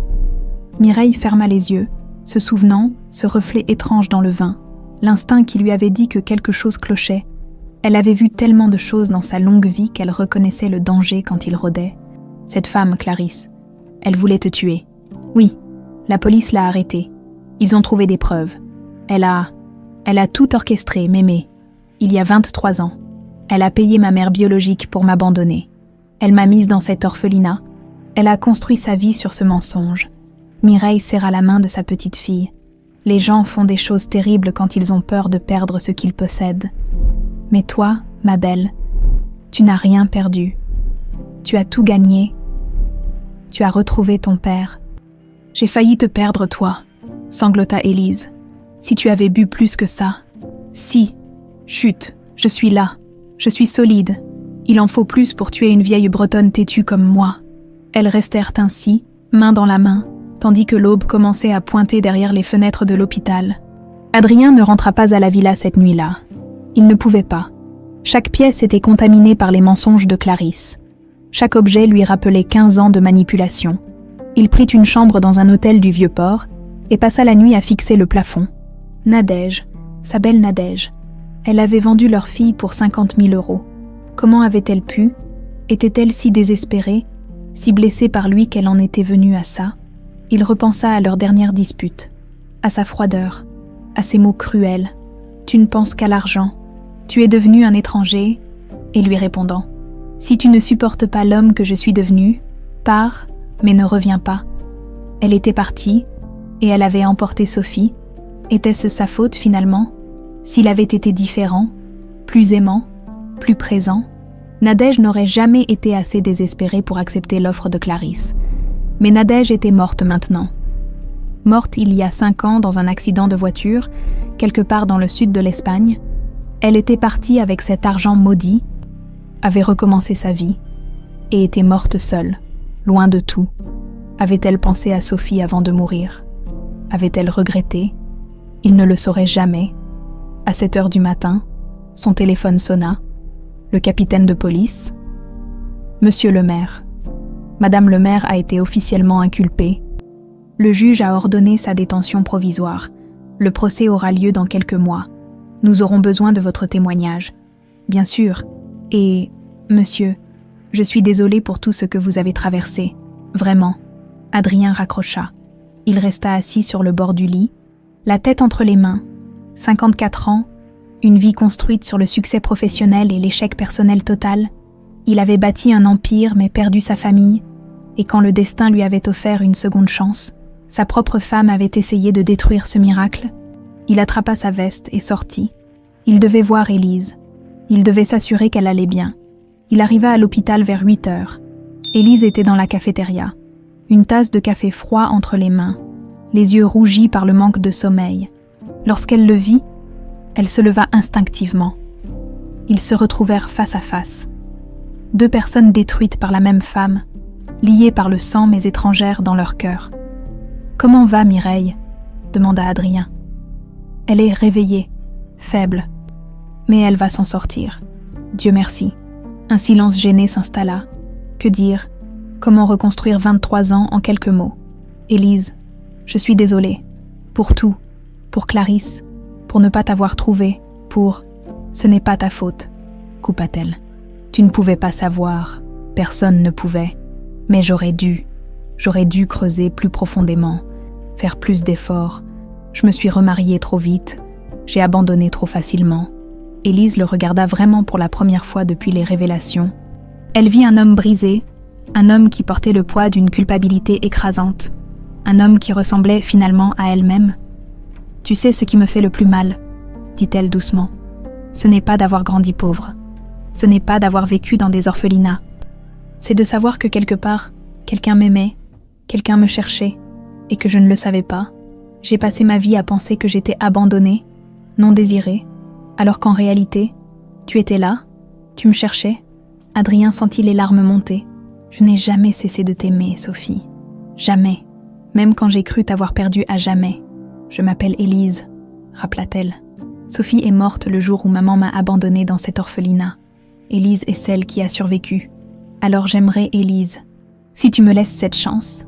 Mireille ferma les yeux, se souvenant, ce reflet étrange dans le vin, l'instinct qui lui avait dit que quelque chose clochait. Elle avait vu tellement de choses dans sa longue vie qu'elle reconnaissait le danger quand il rôdait. Cette femme, Clarisse, elle voulait te tuer. Oui, la police l'a arrêtée. Ils ont trouvé des preuves. Elle a tout orchestré, Mémé. Il y a 23 ans. Elle a payé ma mère biologique pour m'abandonner. Elle m'a mise dans cet orphelinat. Elle a construit sa vie sur ce mensonge. Mireille serra la main de sa petite fille. Les gens font des choses terribles quand ils ont peur de perdre ce qu'ils possèdent. Mais toi, ma belle, tu n'as rien perdu. Tu as tout gagné. Tu as retrouvé ton père. J'ai failli te perdre, toi, sanglota Élise. Si tu avais bu plus que ça. Si. Chut, je suis là. Je suis solide. Il en faut plus pour tuer une vieille bretonne têtue comme moi. Elles restèrent ainsi, main dans la main, tandis que l'aube commençait à pointer derrière les fenêtres de l'hôpital. Adrien ne rentra pas à la villa cette nuit-là. Il ne pouvait pas. Chaque pièce était contaminée par les mensonges de Clarisse. Chaque objet lui rappelait 15 ans de manipulation. Il prit une chambre dans un hôtel du Vieux-Port et passa la nuit à fixer le plafond. Nadège, sa belle Nadège. Elle avait vendu leur fille pour 50 000 €. Comment avait-elle pu? Était-elle si désespérée, si blessée par lui qu'elle en était venue à ça? Il repensa à leur dernière dispute, à sa froideur, à ses mots cruels. « Tu ne penses qu'à l'argent. Tu es devenu un étranger. » Et lui répondant, « Si tu ne supportes pas l'homme que je suis devenu, pars, mais ne reviens pas. » Elle était partie, et elle avait emporté Sophie. Était-ce sa faute finalement? S'il avait été différent, plus aimant, plus présent? Nadège n'aurait jamais été assez désespérée pour accepter l'offre de Clarisse. Mais Nadège était morte maintenant. Morte il y a 5 ans dans un accident de voiture, quelque part dans le sud de l'Espagne. Elle était partie avec cet argent maudit, avait recommencé sa vie, et était morte seule. loin de tout. Avait-elle pensé à Sophie avant de mourir? Avait-elle regretté? Il ne le saurait jamais. À 7 heures du matin, son téléphone sonna. Le capitaine de police. Monsieur le maire. Madame le maire a été officiellement inculpée. Le juge a ordonné sa détention provisoire. Le procès aura lieu dans quelques mois. Nous aurons besoin de votre témoignage. Bien sûr. Et, monsieur, je suis désolée pour tout ce que vous avez traversé. Vraiment. Adrien raccrocha. Il resta assis sur le bord du lit, la tête entre les mains. 54 ans, une vie construite sur le succès professionnel et l'échec personnel total. Il avait bâti un empire mais perdu sa famille, et quand le destin lui avait offert une seconde chance, sa propre femme avait essayé de détruire ce miracle. Il attrapa sa veste et sortit. Il devait voir Élise. Il devait s'assurer qu'elle allait bien. Il arriva à l'hôpital vers 8 heures. Élise était dans la cafétéria, une tasse de café froid entre les mains, les yeux rougis par le manque de sommeil. Lorsqu'elle le vit, elle se leva instinctivement. Ils se retrouvèrent face à face. 2 personnes détruites par la même femme, liées par le sang mais étrangères dans leur cœur. « Comment va Mireille ?» demanda Adrien. « Elle est réveillée, faible, mais elle va s'en sortir. Dieu merci. » Un silence gêné s'installa. Que dire? Comment reconstruire 23 ans en quelques mots? Élise, je suis désolée. Pour tout. Pour Clarisse. Pour ne pas t'avoir trouvée. Pour... Ce n'est pas ta faute, coupa-t-elle. Tu ne pouvais pas savoir. Personne ne pouvait. Mais j'aurais dû. J'aurais dû creuser plus profondément. Faire plus d'efforts. Je me suis remariée trop vite. J'ai abandonné trop facilement. Élise le regarda vraiment pour la première fois depuis les révélations. Elle vit un homme brisé, un homme qui portait le poids d'une culpabilité écrasante, un homme qui ressemblait finalement à elle-même. « Tu sais ce qui me fait le plus mal, » dit-elle doucement. « Ce n'est pas d'avoir grandi pauvre. Ce n'est pas d'avoir vécu dans des orphelinats. C'est de savoir que quelque part, quelqu'un m'aimait, quelqu'un me cherchait, et que je ne le savais pas. J'ai passé ma vie à penser que j'étais abandonnée, non désirée, alors qu'en réalité, tu étais là, tu me cherchais. » Adrien sentit les larmes monter. « Je n'ai jamais cessé de t'aimer, Sophie. Jamais. Même quand j'ai cru t'avoir perdue à jamais. Je m'appelle Élise, » rappela-t-elle. Sophie est morte le jour où maman m'a abandonnée dans cet orphelinat. Élise est celle qui a survécu. Alors j'aimerais Élise. Si tu me laisses cette chance. »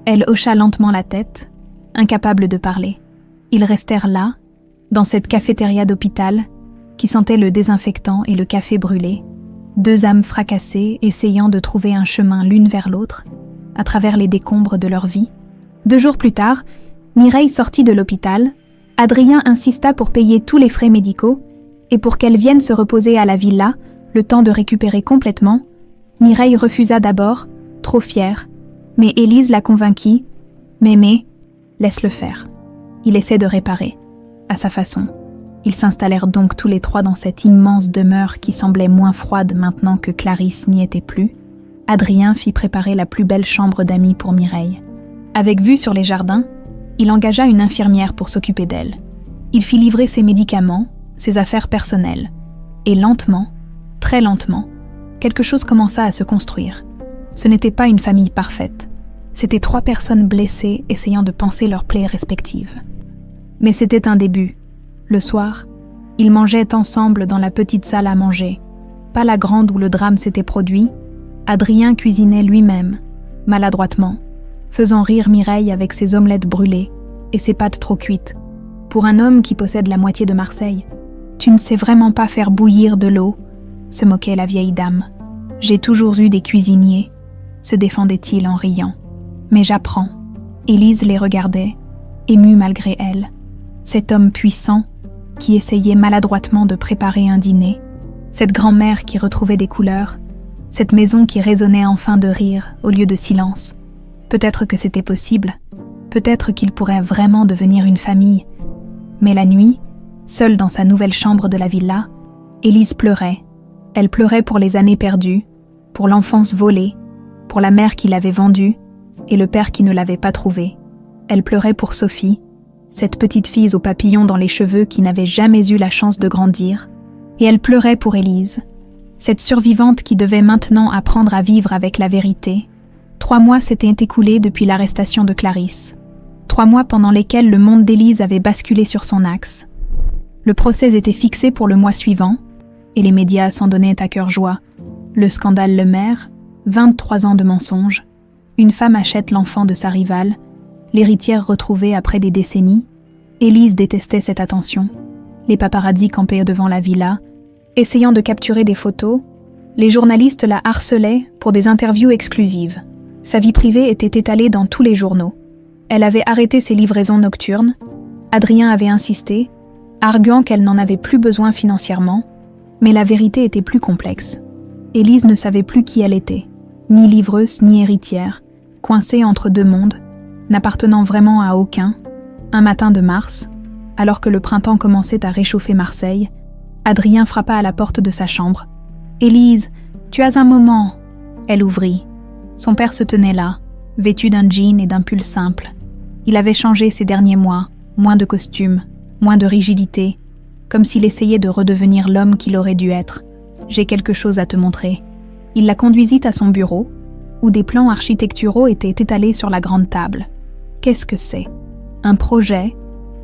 Elle hocha lentement la tête, incapable de parler. Ils restèrent là, dans cette cafétéria d'hôpital, qui sentait le désinfectant et le café brûlé. 2 âmes fracassées, essayant de trouver un chemin l'une vers l'autre, à travers les décombres de leur vie. 2 jours plus tard, Mireille sortit de l'hôpital. Adrien insista pour payer tous les frais médicaux et pour qu'elle vienne se reposer à la villa, le temps de récupérer complètement. Mireille refusa d'abord, trop fière, mais Élise la convainquit. « Mémé, laisse-le faire. Il essaie de réparer, à sa façon. » Ils s'installèrent donc tous les 3 dans cette immense demeure qui semblait moins froide maintenant que Clarisse n'y était plus. Adrien fit préparer la plus belle chambre d'amis pour Mireille. Avec vue sur les jardins, il engagea une infirmière pour s'occuper d'elle. Il fit livrer ses médicaments, ses affaires personnelles. Et lentement, très lentement, quelque chose commença à se construire. Ce n'était pas une famille parfaite. C'étaient 3 personnes blessées essayant de panser leurs plaies respectives. Mais c'était un début. Le soir, ils mangeaient ensemble dans la petite salle à manger. Pas la grande où le drame s'était produit. Adrien cuisinait lui-même, maladroitement, faisant rire Mireille avec ses omelettes brûlées et ses pâtes trop cuites. Pour un homme qui possède la moitié de Marseille, « Tu ne sais vraiment pas faire bouillir de l'eau », se moquait la vieille dame. « J'ai toujours eu des cuisiniers », se défendait-il en riant. « Mais j'apprends. » Élise les regardait, émue malgré elle. Cet homme puissant, qui essayait maladroitement de préparer un dîner, cette grand-mère qui retrouvait des couleurs, cette maison qui résonnait enfin de rire au lieu de silence. Peut-être que c'était possible, peut-être qu'il pourrait vraiment devenir une famille. Mais la nuit, seule dans sa nouvelle chambre de la villa, Élise pleurait. Elle pleurait pour les années perdues, pour l'enfance volée, pour la mère qui l'avait vendue et le père qui ne l'avait pas trouvée. Elle pleurait pour Sophie, cette petite fille aux papillons dans les cheveux qui n'avait jamais eu la chance de grandir, et elle pleurait pour Élise, cette survivante qui devait maintenant apprendre à vivre avec la vérité, 3 mois s'étaient écoulés depuis l'arrestation de Clarisse. 3 mois pendant lesquels le monde d'Élise avait basculé sur son axe. Le procès était fixé pour le mois suivant, et les médias s'en donnaient à cœur joie. Le scandale Lemaire, 23 ans de mensonges, une femme achète l'enfant de sa rivale, l'héritière retrouvée après des décennies. Élise détestait cette attention. Les paparazzis campaient devant la villa, essayant de capturer des photos. Les journalistes la harcelaient pour des interviews exclusives. Sa vie privée était étalée dans tous les journaux. Elle avait arrêté ses livraisons nocturnes. Adrien avait insisté, arguant qu'elle n'en avait plus besoin financièrement, mais la vérité était plus complexe. Élise ne savait plus qui elle était, ni livreuse ni héritière, coincée entre 2 mondes, n'appartenant vraiment à aucun. Un matin de mars, alors que le printemps commençait à réchauffer Marseille, Adrien frappa à la porte de sa chambre. « Élise, tu as un moment ?» Elle ouvrit. Son père se tenait là, vêtu d'un jean et d'un pull simple. Il avait changé ces derniers mois, moins de costume, moins de rigidité, comme s'il essayait de redevenir l'homme qu'il aurait dû être. « J'ai quelque chose à te montrer. » Il la conduisit à son bureau, où des plans architecturaux étaient étalés sur la grande table. « Qu'est-ce que c'est ? » « Un projet,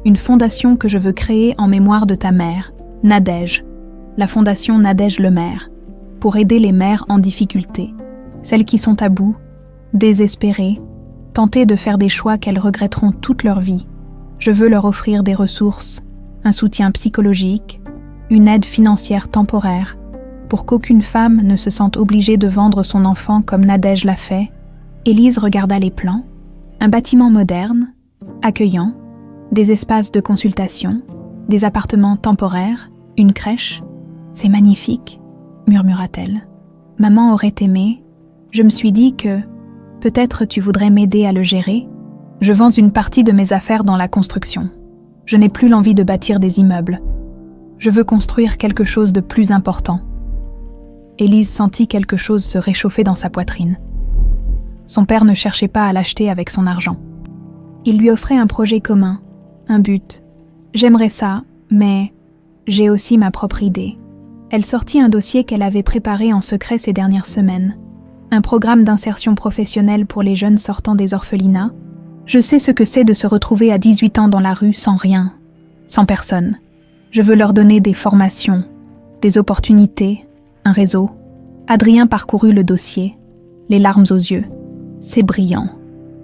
une fondation que je veux créer en mémoire de ta mère, Nadège, la fondation Nadège Lemaire, pour aider les mères en difficulté, celles qui sont à bout, désespérées, tentées de faire des choix qu'elles regretteront toute leur vie. Je veux leur offrir des ressources, un soutien psychologique, une aide financière temporaire, pour qu'aucune femme ne se sente obligée de vendre son enfant comme Nadège l'a fait. Élise regarda les plans, un bâtiment moderne, accueillant, des espaces de consultation, des appartements temporaires, une crèche. « C'est magnifique », murmura-t-elle. « Maman aurait aimé. Je me suis dit que peut-être tu voudrais m'aider à le gérer. Je vends une partie de mes affaires dans la construction. Je n'ai plus l'envie de bâtir des immeubles. Je veux construire quelque chose de plus important. » Élise sentit quelque chose se réchauffer dans sa poitrine. Son père ne cherchait pas à l'acheter avec son argent. Il lui offrait un projet commun, un but. « J'aimerais ça, mais j'ai aussi ma propre idée. » Elle sortit un dossier qu'elle avait préparé en secret ces dernières semaines. Un programme d'insertion professionnelle pour les jeunes sortant des orphelinats. Je sais ce que c'est de se retrouver à 18 ans dans la rue sans rien, sans personne. Je veux leur donner des formations, des opportunités, un réseau. Adrien parcourut le dossier, les larmes aux yeux. C'est brillant.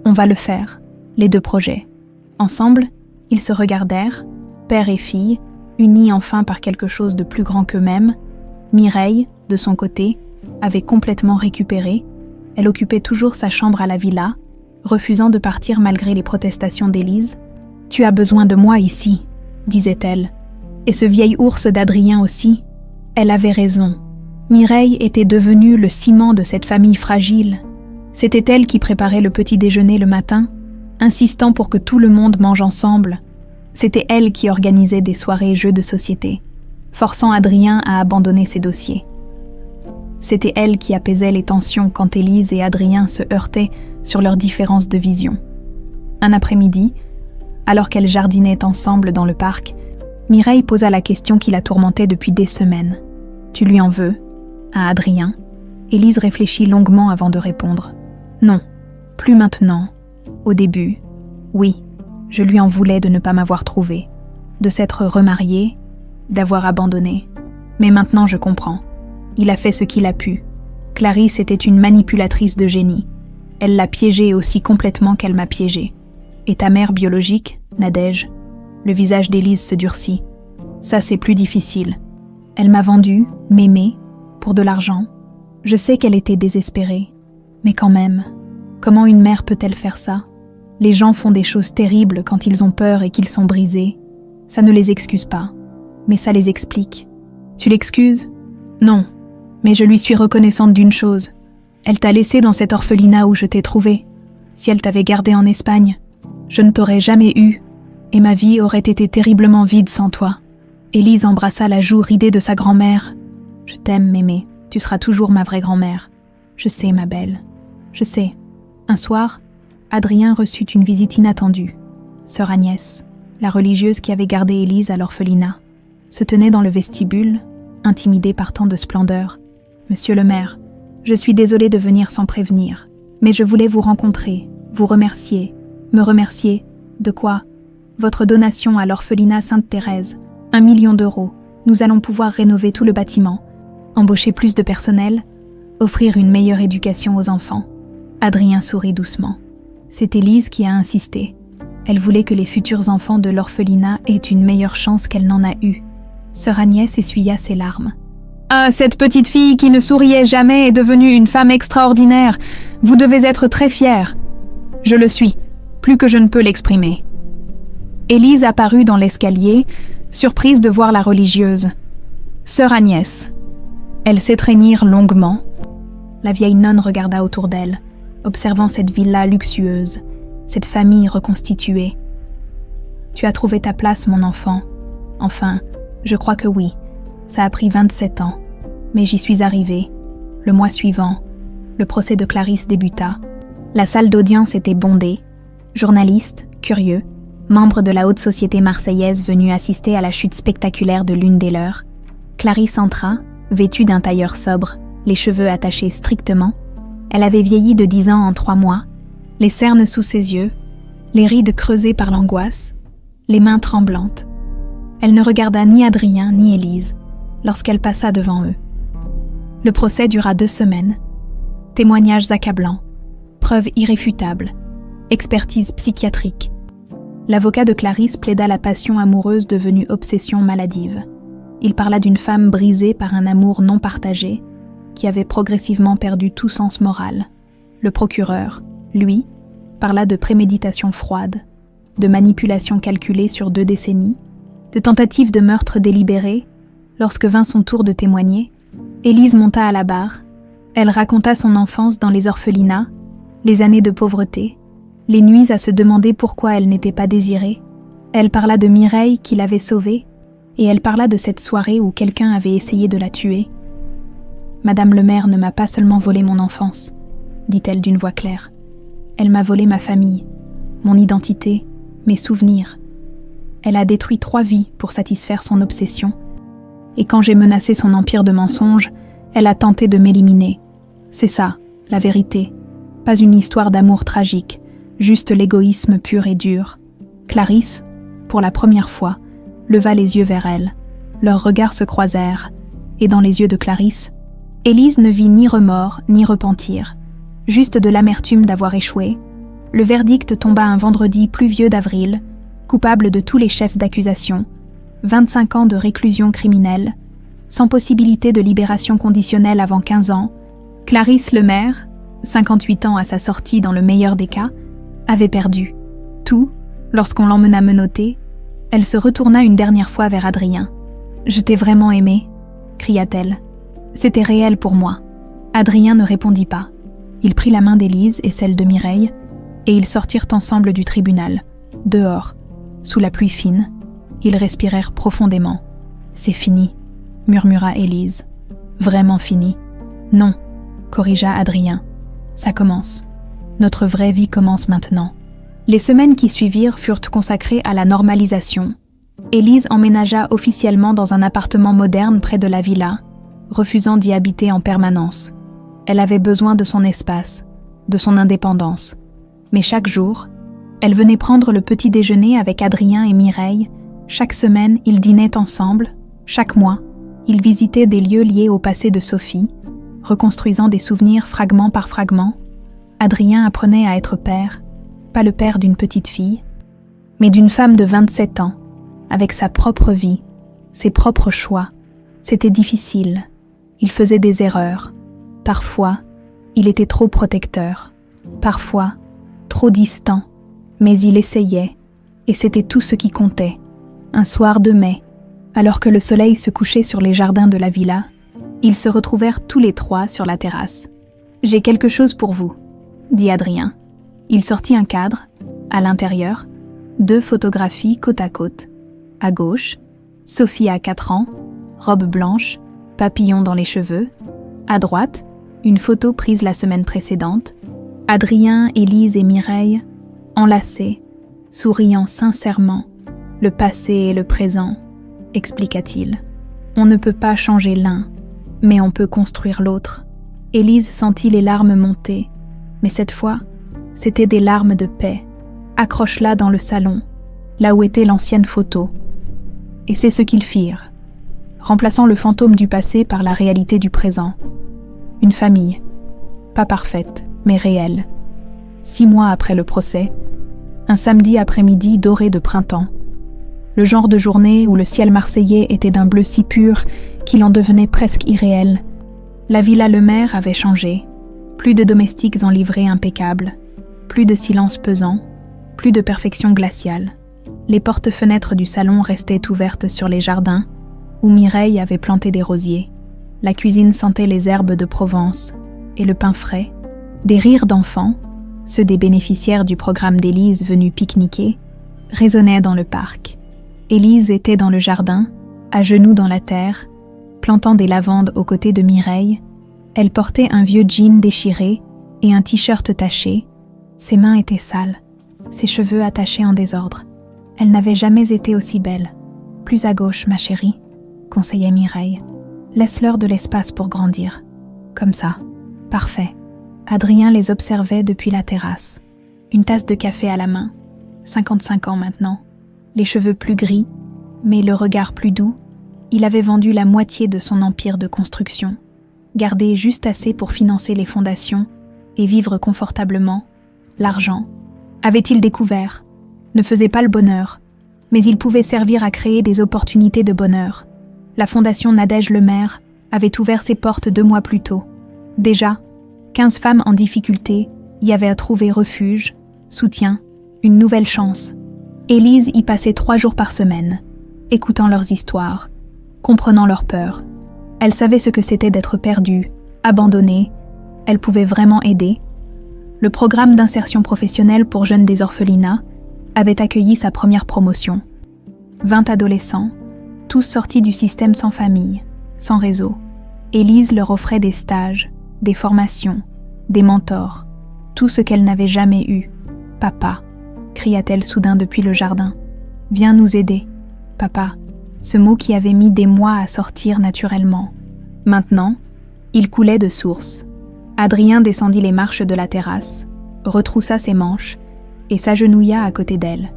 On va le faire. Les 2 projets. Ensemble, ils se regardèrent, père et fille, unis enfin par quelque chose de plus grand qu'eux-mêmes. Mireille, de son côté, avait complètement récupéré. Elle occupait toujours sa chambre à la villa, refusant de partir malgré les protestations d'Élise. « Tu as besoin de moi ici, » disait-elle. Et ce vieil ours d'Adrien aussi. Elle avait raison. Mireille était devenue le ciment de cette famille fragile. C'était elle qui préparait le petit déjeuner le matin, insistant pour que tout le monde mange ensemble. C'était elle qui organisait des soirées jeux de société, forçant Adrien à abandonner ses dossiers. C'était elle qui apaisait les tensions quand Élise et Adrien se heurtaient sur leurs différences de vision. Un après-midi, alors qu'elles jardinaient ensemble dans le parc, Mireille posa la question qui la tourmentait depuis des semaines. « Tu lui en veux ?» à Adrien. Élise réfléchit longuement avant de répondre. « Non, plus maintenant. Au début, oui, je lui en voulais de ne pas m'avoir trouvée, de s'être remariée, d'avoir abandonné. Mais maintenant je comprends. Il a fait ce qu'il a pu. Clarisse était une manipulatrice de génie. Elle l'a piégée aussi complètement qu'elle m'a piégée. Et ta mère biologique, Nadège ?» Le visage d'Élise se durcit. « Ça, c'est plus difficile. Elle m'a vendue, m'aimait, pour de l'argent. Je sais qu'elle était désespérée. Mais quand même, comment une mère peut-elle faire ça ? Les gens font des choses terribles quand ils ont peur et qu'ils sont brisés. Ça ne les excuse pas, mais ça les explique. Tu l'excuses ? Non, mais je lui suis reconnaissante d'une chose. Elle t'a laissé dans cet orphelinat où je t'ai trouvé. Si elle t'avait gardé en Espagne, je ne t'aurais jamais eu, et ma vie aurait été terriblement vide sans toi. » Élise embrassa la joue ridée de sa grand-mère. « Je t'aime, mémé. Tu seras toujours ma vraie grand-mère. Je sais, ma belle. Je sais. » Un soir, Adrien reçut une visite inattendue. Sœur Agnès, la religieuse qui avait gardé Élise à l'orphelinat, se tenait dans le vestibule, intimidée par tant de splendeur. « Monsieur le maire, je suis désolée de venir sans prévenir. Mais je voulais vous rencontrer, vous remercier. Me remercier. De quoi? Votre donation à l'orphelinat Sainte-Thérèse. 1 million d'euros. Nous allons pouvoir rénover tout le bâtiment, embaucher plus de personnel, offrir une meilleure éducation aux enfants. Adrien sourit doucement. C'est Élise qui a insisté. Elle voulait que les futurs enfants de l'orphelinat aient une meilleure chance qu'elle n'en a eue. Sœur Agnès essuya ses larmes. « Ah, cette petite fille qui ne souriait jamais est devenue une femme extraordinaire. Vous devez être très fière. »« Je le suis, plus que je ne peux l'exprimer. » Élise apparut dans l'escalier, surprise de voir la religieuse. « Sœur Agnès. » Elles s'étreignirent longuement. La vieille nonne regarda autour d'elle, observant cette villa luxueuse, cette famille reconstituée. « Tu as trouvé ta place, mon enfant. Enfin, je crois que oui. Ça a pris 27 ans. Mais j'y suis arrivée. Le mois suivant, le procès de Clarisse débuta. La salle d'audience était bondée. Journalistes, curieux, membres de la haute société marseillaise venus assister à la chute spectaculaire de l'une des leurs. Clarisse entra, vêtue d'un tailleur sobre, les cheveux attachés strictement. Elle avait vieilli de 10 ans en 3 mois, les cernes sous ses yeux, les rides creusées par l'angoisse, les mains tremblantes. Elle ne regarda ni Adrien ni Élise lorsqu'elle passa devant eux. Le procès dura 2 semaines. Témoignages accablants, preuves irréfutables, expertise psychiatrique. L'avocat de Clarisse plaida la passion amoureuse devenue obsession maladive. Il parla d'une femme brisée par un amour non partagé, qui avait progressivement perdu tout sens moral. Le procureur, lui, parla de préméditation froide, de manipulation calculée sur 2 décennies, de tentatives de meurtre délibérées. Lorsque vint son tour de témoigner, Élise monta à la barre. Elle raconta son enfance dans les orphelinats, les années de pauvreté, les nuits à se demander pourquoi elle n'était pas désirée. Elle parla de Mireille qui l'avait sauvée, et elle parla de cette soirée où quelqu'un avait essayé de la tuer. « Madame le maire ne m'a pas seulement volé mon enfance, » dit-elle d'une voix claire. « Elle m'a volé ma famille, mon identité, mes souvenirs. Elle a détruit 3 vies pour satisfaire son obsession. Et quand j'ai menacé son empire de mensonges, elle a tenté de m'éliminer. C'est ça, la vérité. Pas une histoire d'amour tragique, juste l'égoïsme pur et dur. » Clarisse, pour la première fois, leva les yeux vers elle. Leurs regards se croisèrent, et dans les yeux de Clarisse, Élise ne vit ni remords ni repentir, juste de l'amertume d'avoir échoué. Le verdict tomba un vendredi pluvieux d'avril, coupable de tous les chefs d'accusation, 25 ans de réclusion criminelle, sans possibilité de libération conditionnelle avant 15 ans. Clarisse Lemaire, 58 ans à sa sortie dans le meilleur des cas, avait perdu tout lorsqu'on l'emmena menottée. Elle se retourna une dernière fois vers Adrien. « Je t'ai vraiment aimé » cria-t-elle. « C'était réel pour moi. » Adrien ne répondit pas. Il prit la main d'Élise et celle de Mireille, et ils sortirent ensemble du tribunal. Dehors, sous la pluie fine, ils respirèrent profondément. « C'est fini » murmura Élise. « Vraiment fini ?»« Non » corrigea Adrien. « Ça commence. Notre vraie vie commence maintenant. » Les semaines qui suivirent furent consacrées à la normalisation. Élise emménagea officiellement dans un appartement moderne près de la villa, refusant d'y habiter en permanence. Elle avait besoin de son espace, de son indépendance. Mais chaque jour, elle venait prendre le petit déjeuner avec Adrien et Mireille. Chaque semaine, ils dînaient ensemble. Chaque mois, ils visitaient des lieux liés au passé de Sophie, reconstruisant des souvenirs fragment par fragment. Adrien apprenait à être père, pas le père d'une petite fille, mais d'une femme de 27 ans, avec sa propre vie, ses propres choix. C'était difficile. Il faisait des erreurs. Parfois, il était trop protecteur. Parfois, trop distant. Mais il essayait, et c'était tout ce qui comptait. Un soir de mai, alors que le soleil se couchait sur les jardins de la villa, ils se retrouvèrent tous les 3 sur la terrasse. « J'ai quelque chose pour vous », dit Adrien. Il sortit un cadre. À l'intérieur, 2 photographies côte à côte. À gauche, Sophie à 4 ans, robe blanche, papillon dans les cheveux. À droite, une photo prise la semaine précédente. Adrien, Élise et Mireille, enlacés, souriant sincèrement. Le passé et le présent, expliqua-t-il. On ne peut pas changer l'un, mais on peut construire l'autre. Élise sentit les larmes monter. Mais cette fois, c'étaient des larmes de paix. Accroche-la dans le salon, là où était l'ancienne photo. Et c'est ce qu'ils firent, remplaçant le fantôme du passé par la réalité du présent. Une famille, pas parfaite, mais réelle. 6 mois après le procès, un samedi après-midi doré de printemps. Le genre de journée où le ciel marseillais était d'un bleu si pur qu'il en devenait presque irréel. La villa Lemaire avait changé. Plus de domestiques en livrée impeccable, plus de silence pesant, plus de perfection glaciale. Les portes-fenêtres du salon restaient ouvertes sur les jardins, où Mireille avait planté des rosiers. La cuisine sentait les herbes de Provence et le pain frais. Des rires d'enfants, ceux des bénéficiaires du programme d'Élise venus pique-niquer, résonnaient dans le parc. Élise était dans le jardin, à genoux dans la terre, plantant des lavandes aux côtés de Mireille. Elle portait un vieux jean déchiré et un t-shirt taché. Ses mains étaient sales, ses cheveux attachés en désordre. Elle n'avait jamais été aussi belle. Plus à gauche, ma chérie, conseillait Mireille. Laisse-leur de l'espace pour grandir. Comme ça. Parfait. Adrien les observait depuis la terrasse. Une tasse de café à la main. 55 ans maintenant. Les cheveux plus gris, mais le regard plus doux. Il avait vendu la moitié de son empire de construction. Gardé juste assez pour financer les fondations et vivre confortablement. L'argent. Avait-il découvert? Ne faisait pas le bonheur, mais il pouvait servir à créer des opportunités de bonheur. La fondation Nadège Lemaire avait ouvert ses portes 2 mois plus tôt. Déjà, 15 femmes en difficulté y avaient à trouver refuge, soutien, une nouvelle chance. Élise y passait 3 jours par semaine, écoutant leurs histoires, comprenant leurs peurs. Elle savait ce que c'était d'être perdue, abandonnée. Elle pouvait vraiment aider. Le programme d'insertion professionnelle pour jeunes des orphelinats avait accueilli sa première promotion. 20 adolescents, tous sortis du système sans famille, sans réseau. Élise leur offrait des stages, des formations, des mentors, tout ce qu'elle n'avait jamais eu. « Papa », cria-t-elle soudain depuis le jardin. « Viens nous aider, papa », ce mot qui avait mis des mois à sortir naturellement. Maintenant, il coulait de source. Adrien descendit les marches de la terrasse, retroussa ses manches et s'agenouilla à côté d'elle.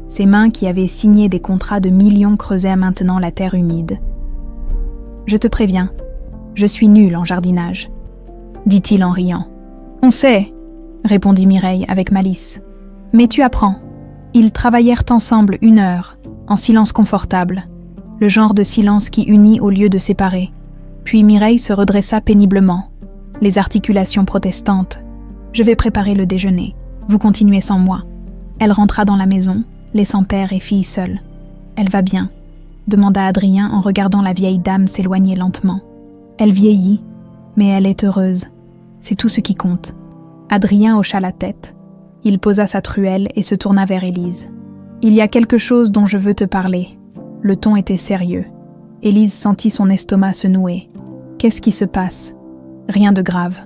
Ses mains qui avaient signé des contrats de millions creusaient maintenant la terre humide. « Je te préviens, je suis nulle en jardinage, » dit-il en riant. « On sait, » répondit Mireille avec malice. « Mais tu apprends. » Ils travaillèrent ensemble 1 heure, en silence confortable, le genre de silence qui unit au lieu de séparer. Puis Mireille se redressa péniblement, les articulations protestantes. « Je vais préparer le déjeuner. Vous continuez sans moi. » Elle rentra dans la maison, laissant père et fille seuls. « Elle va bien ?» demanda Adrien en regardant la vieille dame s'éloigner lentement. « Elle vieillit, mais elle est heureuse. C'est tout ce qui compte. » Adrien hocha la tête. Il posa sa truelle et se tourna vers Élise. « Il y a quelque chose dont je veux te parler. » Le ton était sérieux. Élise sentit son estomac se nouer. « Qu'est-ce qui se passe ? » ?»« Rien de grave.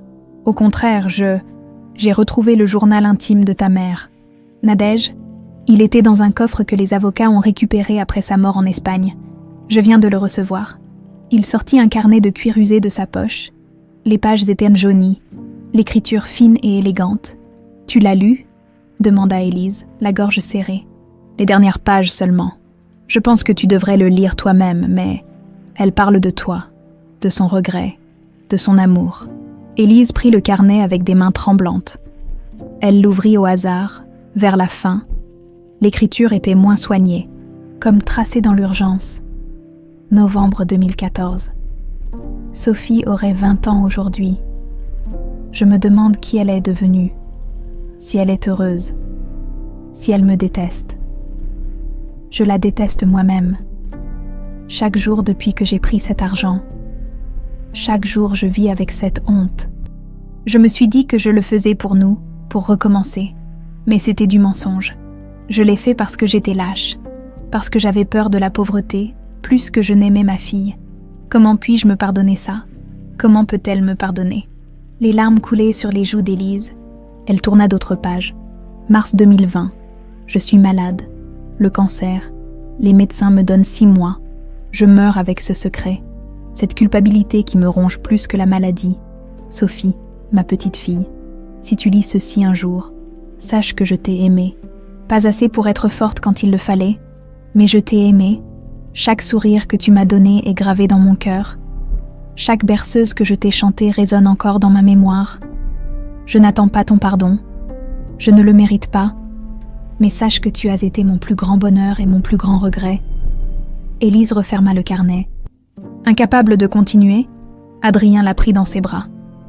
Au contraire, j'ai retrouvé le journal intime de ta mère. Nadège, il était dans un coffre que les avocats ont récupéré après sa mort en Espagne. Je viens de le recevoir. » Il sortit un carnet de cuir usé de sa poche. Les pages étaient jaunies, l'écriture fine et élégante. « Tu l'as lu ?» demanda Élise, la gorge serrée. « Les dernières pages seulement. Je pense que tu devrais le lire toi-même, mais elle parle de toi, de son regret, de son amour. » Élise prit le carnet avec des mains tremblantes. Elle l'ouvrit au hasard, vers la fin. L'écriture était moins soignée, comme tracée dans l'urgence. Novembre 2014. Sophie aurait 20 ans aujourd'hui. Je me demande qui elle est devenue, si elle est heureuse, si elle me déteste. Je la déteste moi-même. Chaque jour depuis que j'ai pris cet argent, chaque jour je vis avec cette honte. Je me suis dit que je le faisais pour nous, pour recommencer, mais c'était du mensonge. Je l'ai fait parce que j'étais lâche, parce que j'avais peur de la pauvreté, plus que je n'aimais ma fille. Comment puis-je me pardonner ça? Comment peut-elle me pardonner? Les larmes coulaient sur les joues d'Élise. Elle tourna d'autres pages. Mars 2020. Je suis malade. Le cancer. Les médecins me donnent 6 mois. Je meurs avec ce secret. Cette culpabilité qui me ronge plus que la maladie. Sophie, ma petite fille. si tu lis ceci un jour, sache que je t'ai aimée. Pas assez pour être forte quand il le fallait, mais je t'ai aimée. Chaque sourire que tu m'as donné est gravé dans mon cœur. Chaque berceuse que je t'ai chantée résonne encore dans ma mémoire. Je n'attends pas ton pardon. Je ne le mérite pas. Mais sache que tu as été mon plus grand bonheur et mon plus grand regret. » Élise referma le carnet. Incapable de continuer, Adrien la prit dans ses bras.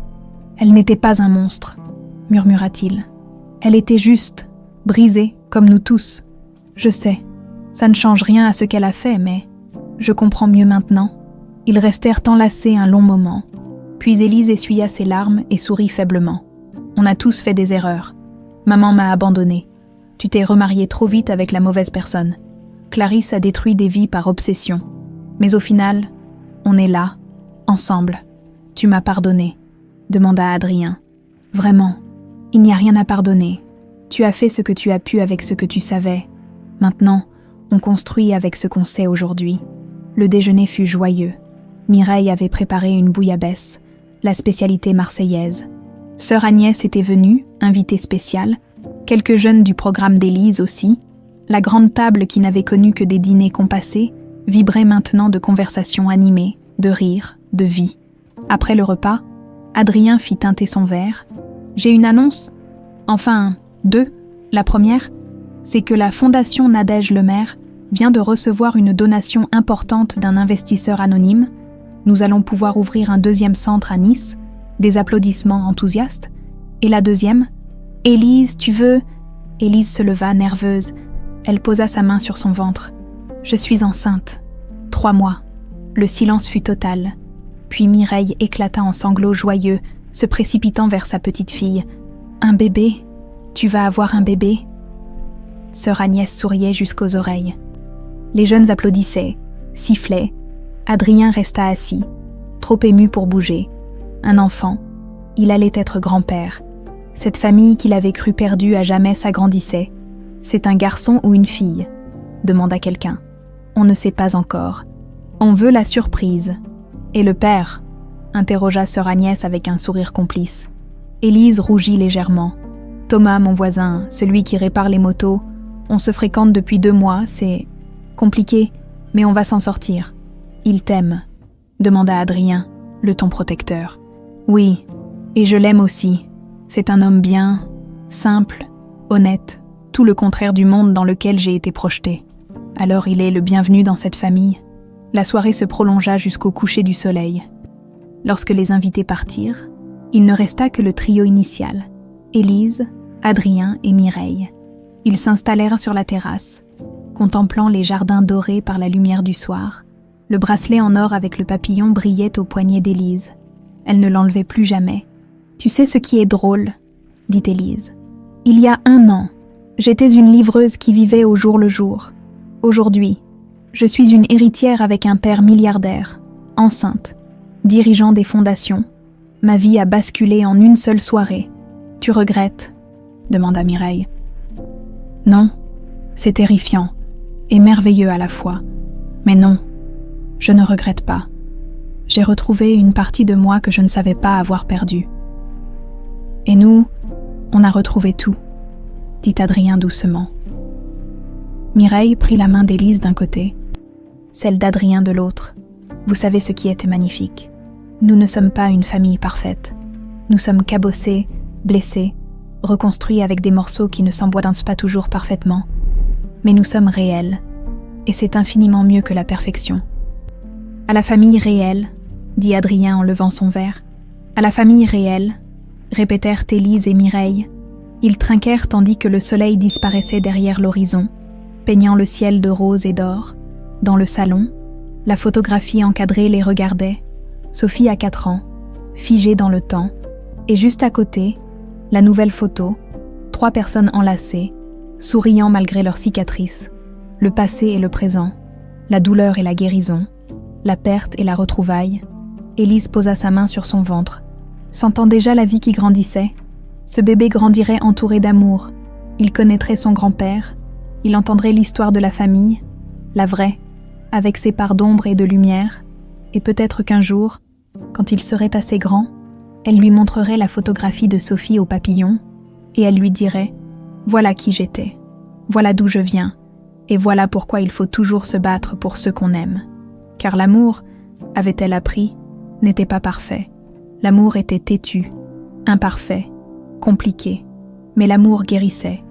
« Elle n'était pas un monstre, » murmura-t-il. « Elle était juste, brisée, comme nous tous. Je sais, ça ne change rien à ce qu'elle a fait, mais je comprends mieux maintenant. » Ils restèrent enlacés un long moment. Puis Élise essuya ses larmes et sourit faiblement. « On a tous fait des erreurs. Maman m'a abandonnée. Tu t'es remariée trop vite avec la mauvaise personne. Clarisse a détruit des vies par obsession. Mais au final, on est là, ensemble. Tu m'as pardonné, » demanda Adrien. « Vraiment, il n'y a rien à pardonner. Tu as fait ce que tu as pu avec ce que tu savais. Maintenant, on construit avec ce qu'on sait aujourd'hui. » Le déjeuner fut joyeux. Mireille avait préparé une bouillabaisse, la spécialité marseillaise. Sœur Agnès était venue, invitée spéciale, quelques jeunes du programme d'Élise aussi. La grande table qui n'avait connu que des dîners compassés vibrait maintenant de conversations animées, de rires, de vie. Après le repas, Adrien fit teinter son verre. « J'ai une annonce. Enfin, deux. La première, c'est que la Fondation Nadège Lemaire vient de recevoir une donation importante d'un investisseur anonyme. Nous allons pouvoir ouvrir un deuxième centre à Nice. » Des applaudissements enthousiastes. Et la deuxième, « Élise, tu veux ?» Élise se leva, nerveuse. Elle posa sa main sur son ventre. « Je suis enceinte. 3 mois. » Le silence fut total. Puis Mireille éclata en sanglots joyeux, se précipitant vers sa petite fille. « Un bébé ? Tu vas avoir un bébé ?» Sœur Agnès souriait jusqu'aux oreilles. Les jeunes applaudissaient, sifflaient. Adrien resta assis, trop ému pour bouger. Un enfant, il allait être grand-père. Cette famille qu'il avait cru perdue à jamais s'agrandissait. « C'est un garçon ou une fille ?» demanda quelqu'un. « On ne sait pas encore. On veut la surprise. » « Et le père ?» interrogea sœur Agnès avec un sourire complice. Élise rougit légèrement. « Thomas, mon voisin, celui qui répare les motos, on se fréquente depuis 2 mois, c'est compliqué, mais on va s'en sortir. Il t'aime ?» demanda Adrien, le ton protecteur. « Oui, et je l'aime aussi. C'est un homme bien, simple, honnête, tout le contraire du monde dans lequel j'ai été projetée. Alors il est le bienvenu dans cette famille. » La soirée se prolongea jusqu'au coucher du soleil. Lorsque les invités partirent, il ne resta que le trio initial, Élise, Adrien et Mireille. Ils s'installèrent sur la terrasse, contemplant les jardins dorés par la lumière du soir. Le bracelet en or avec le papillon brillait au poignet d'Élise. Elle ne l'enlevait plus jamais. « Tu sais ce qui est drôle ?» dit Élise. « Il y a 1 an, j'étais une livreuse qui vivait au jour le jour. Aujourd'hui, je suis une héritière avec un père milliardaire, enceinte, dirigeant des fondations. Ma vie a basculé en une seule soirée. Tu regrettes ?» demanda Mireille. « Non, c'est terrifiant et merveilleux à la fois. Mais non, je ne regrette pas. J'ai retrouvé une partie de moi que je ne savais pas avoir perdue. Et nous, on a retrouvé tout, » dit Adrien doucement. Mireille prit la main d'Élise d'un côté, celle d'Adrien de l'autre. Vous savez ce qui était magnifique. Nous ne sommes pas une famille parfaite. Nous sommes cabossés, blessés, reconstruits avec des morceaux qui ne s'emboîtent pas toujours parfaitement. Mais nous sommes réels, et c'est infiniment mieux que la perfection. « À la famille réelle, » dit Adrien en levant son verre. « À la famille réelle, » répétèrent Élise et Mireille. Ils trinquèrent tandis que le soleil disparaissait derrière l'horizon, peignant le ciel de rose et d'or. Dans le salon, la photographie encadrée les regardait. Sophie a 4 ans, figée dans le temps, et juste à côté, la nouvelle photo, 3 personnes enlacées, souriant malgré leurs cicatrices, le passé et le présent, la douleur et la guérison, la perte et la retrouvaille. Élise posa sa main sur son ventre, sentant déjà la vie qui grandissait. Ce bébé grandirait entouré d'amour. Il connaîtrait son grand-père, il entendrait l'histoire de la famille, la vraie, avec ses parts d'ombre et de lumière, et peut-être qu'un jour, quand il serait assez grand, Elle lui montrerait la photographie de Sophie au papillon, et elle lui dirait « Voilà qui j'étais, voilà d'où je viens, et voilà pourquoi il faut toujours se battre pour ceux qu'on aime. » Car l'amour, avait-elle appris, n'était pas parfait. L'amour était têtu, imparfait, compliqué, mais l'amour guérissait.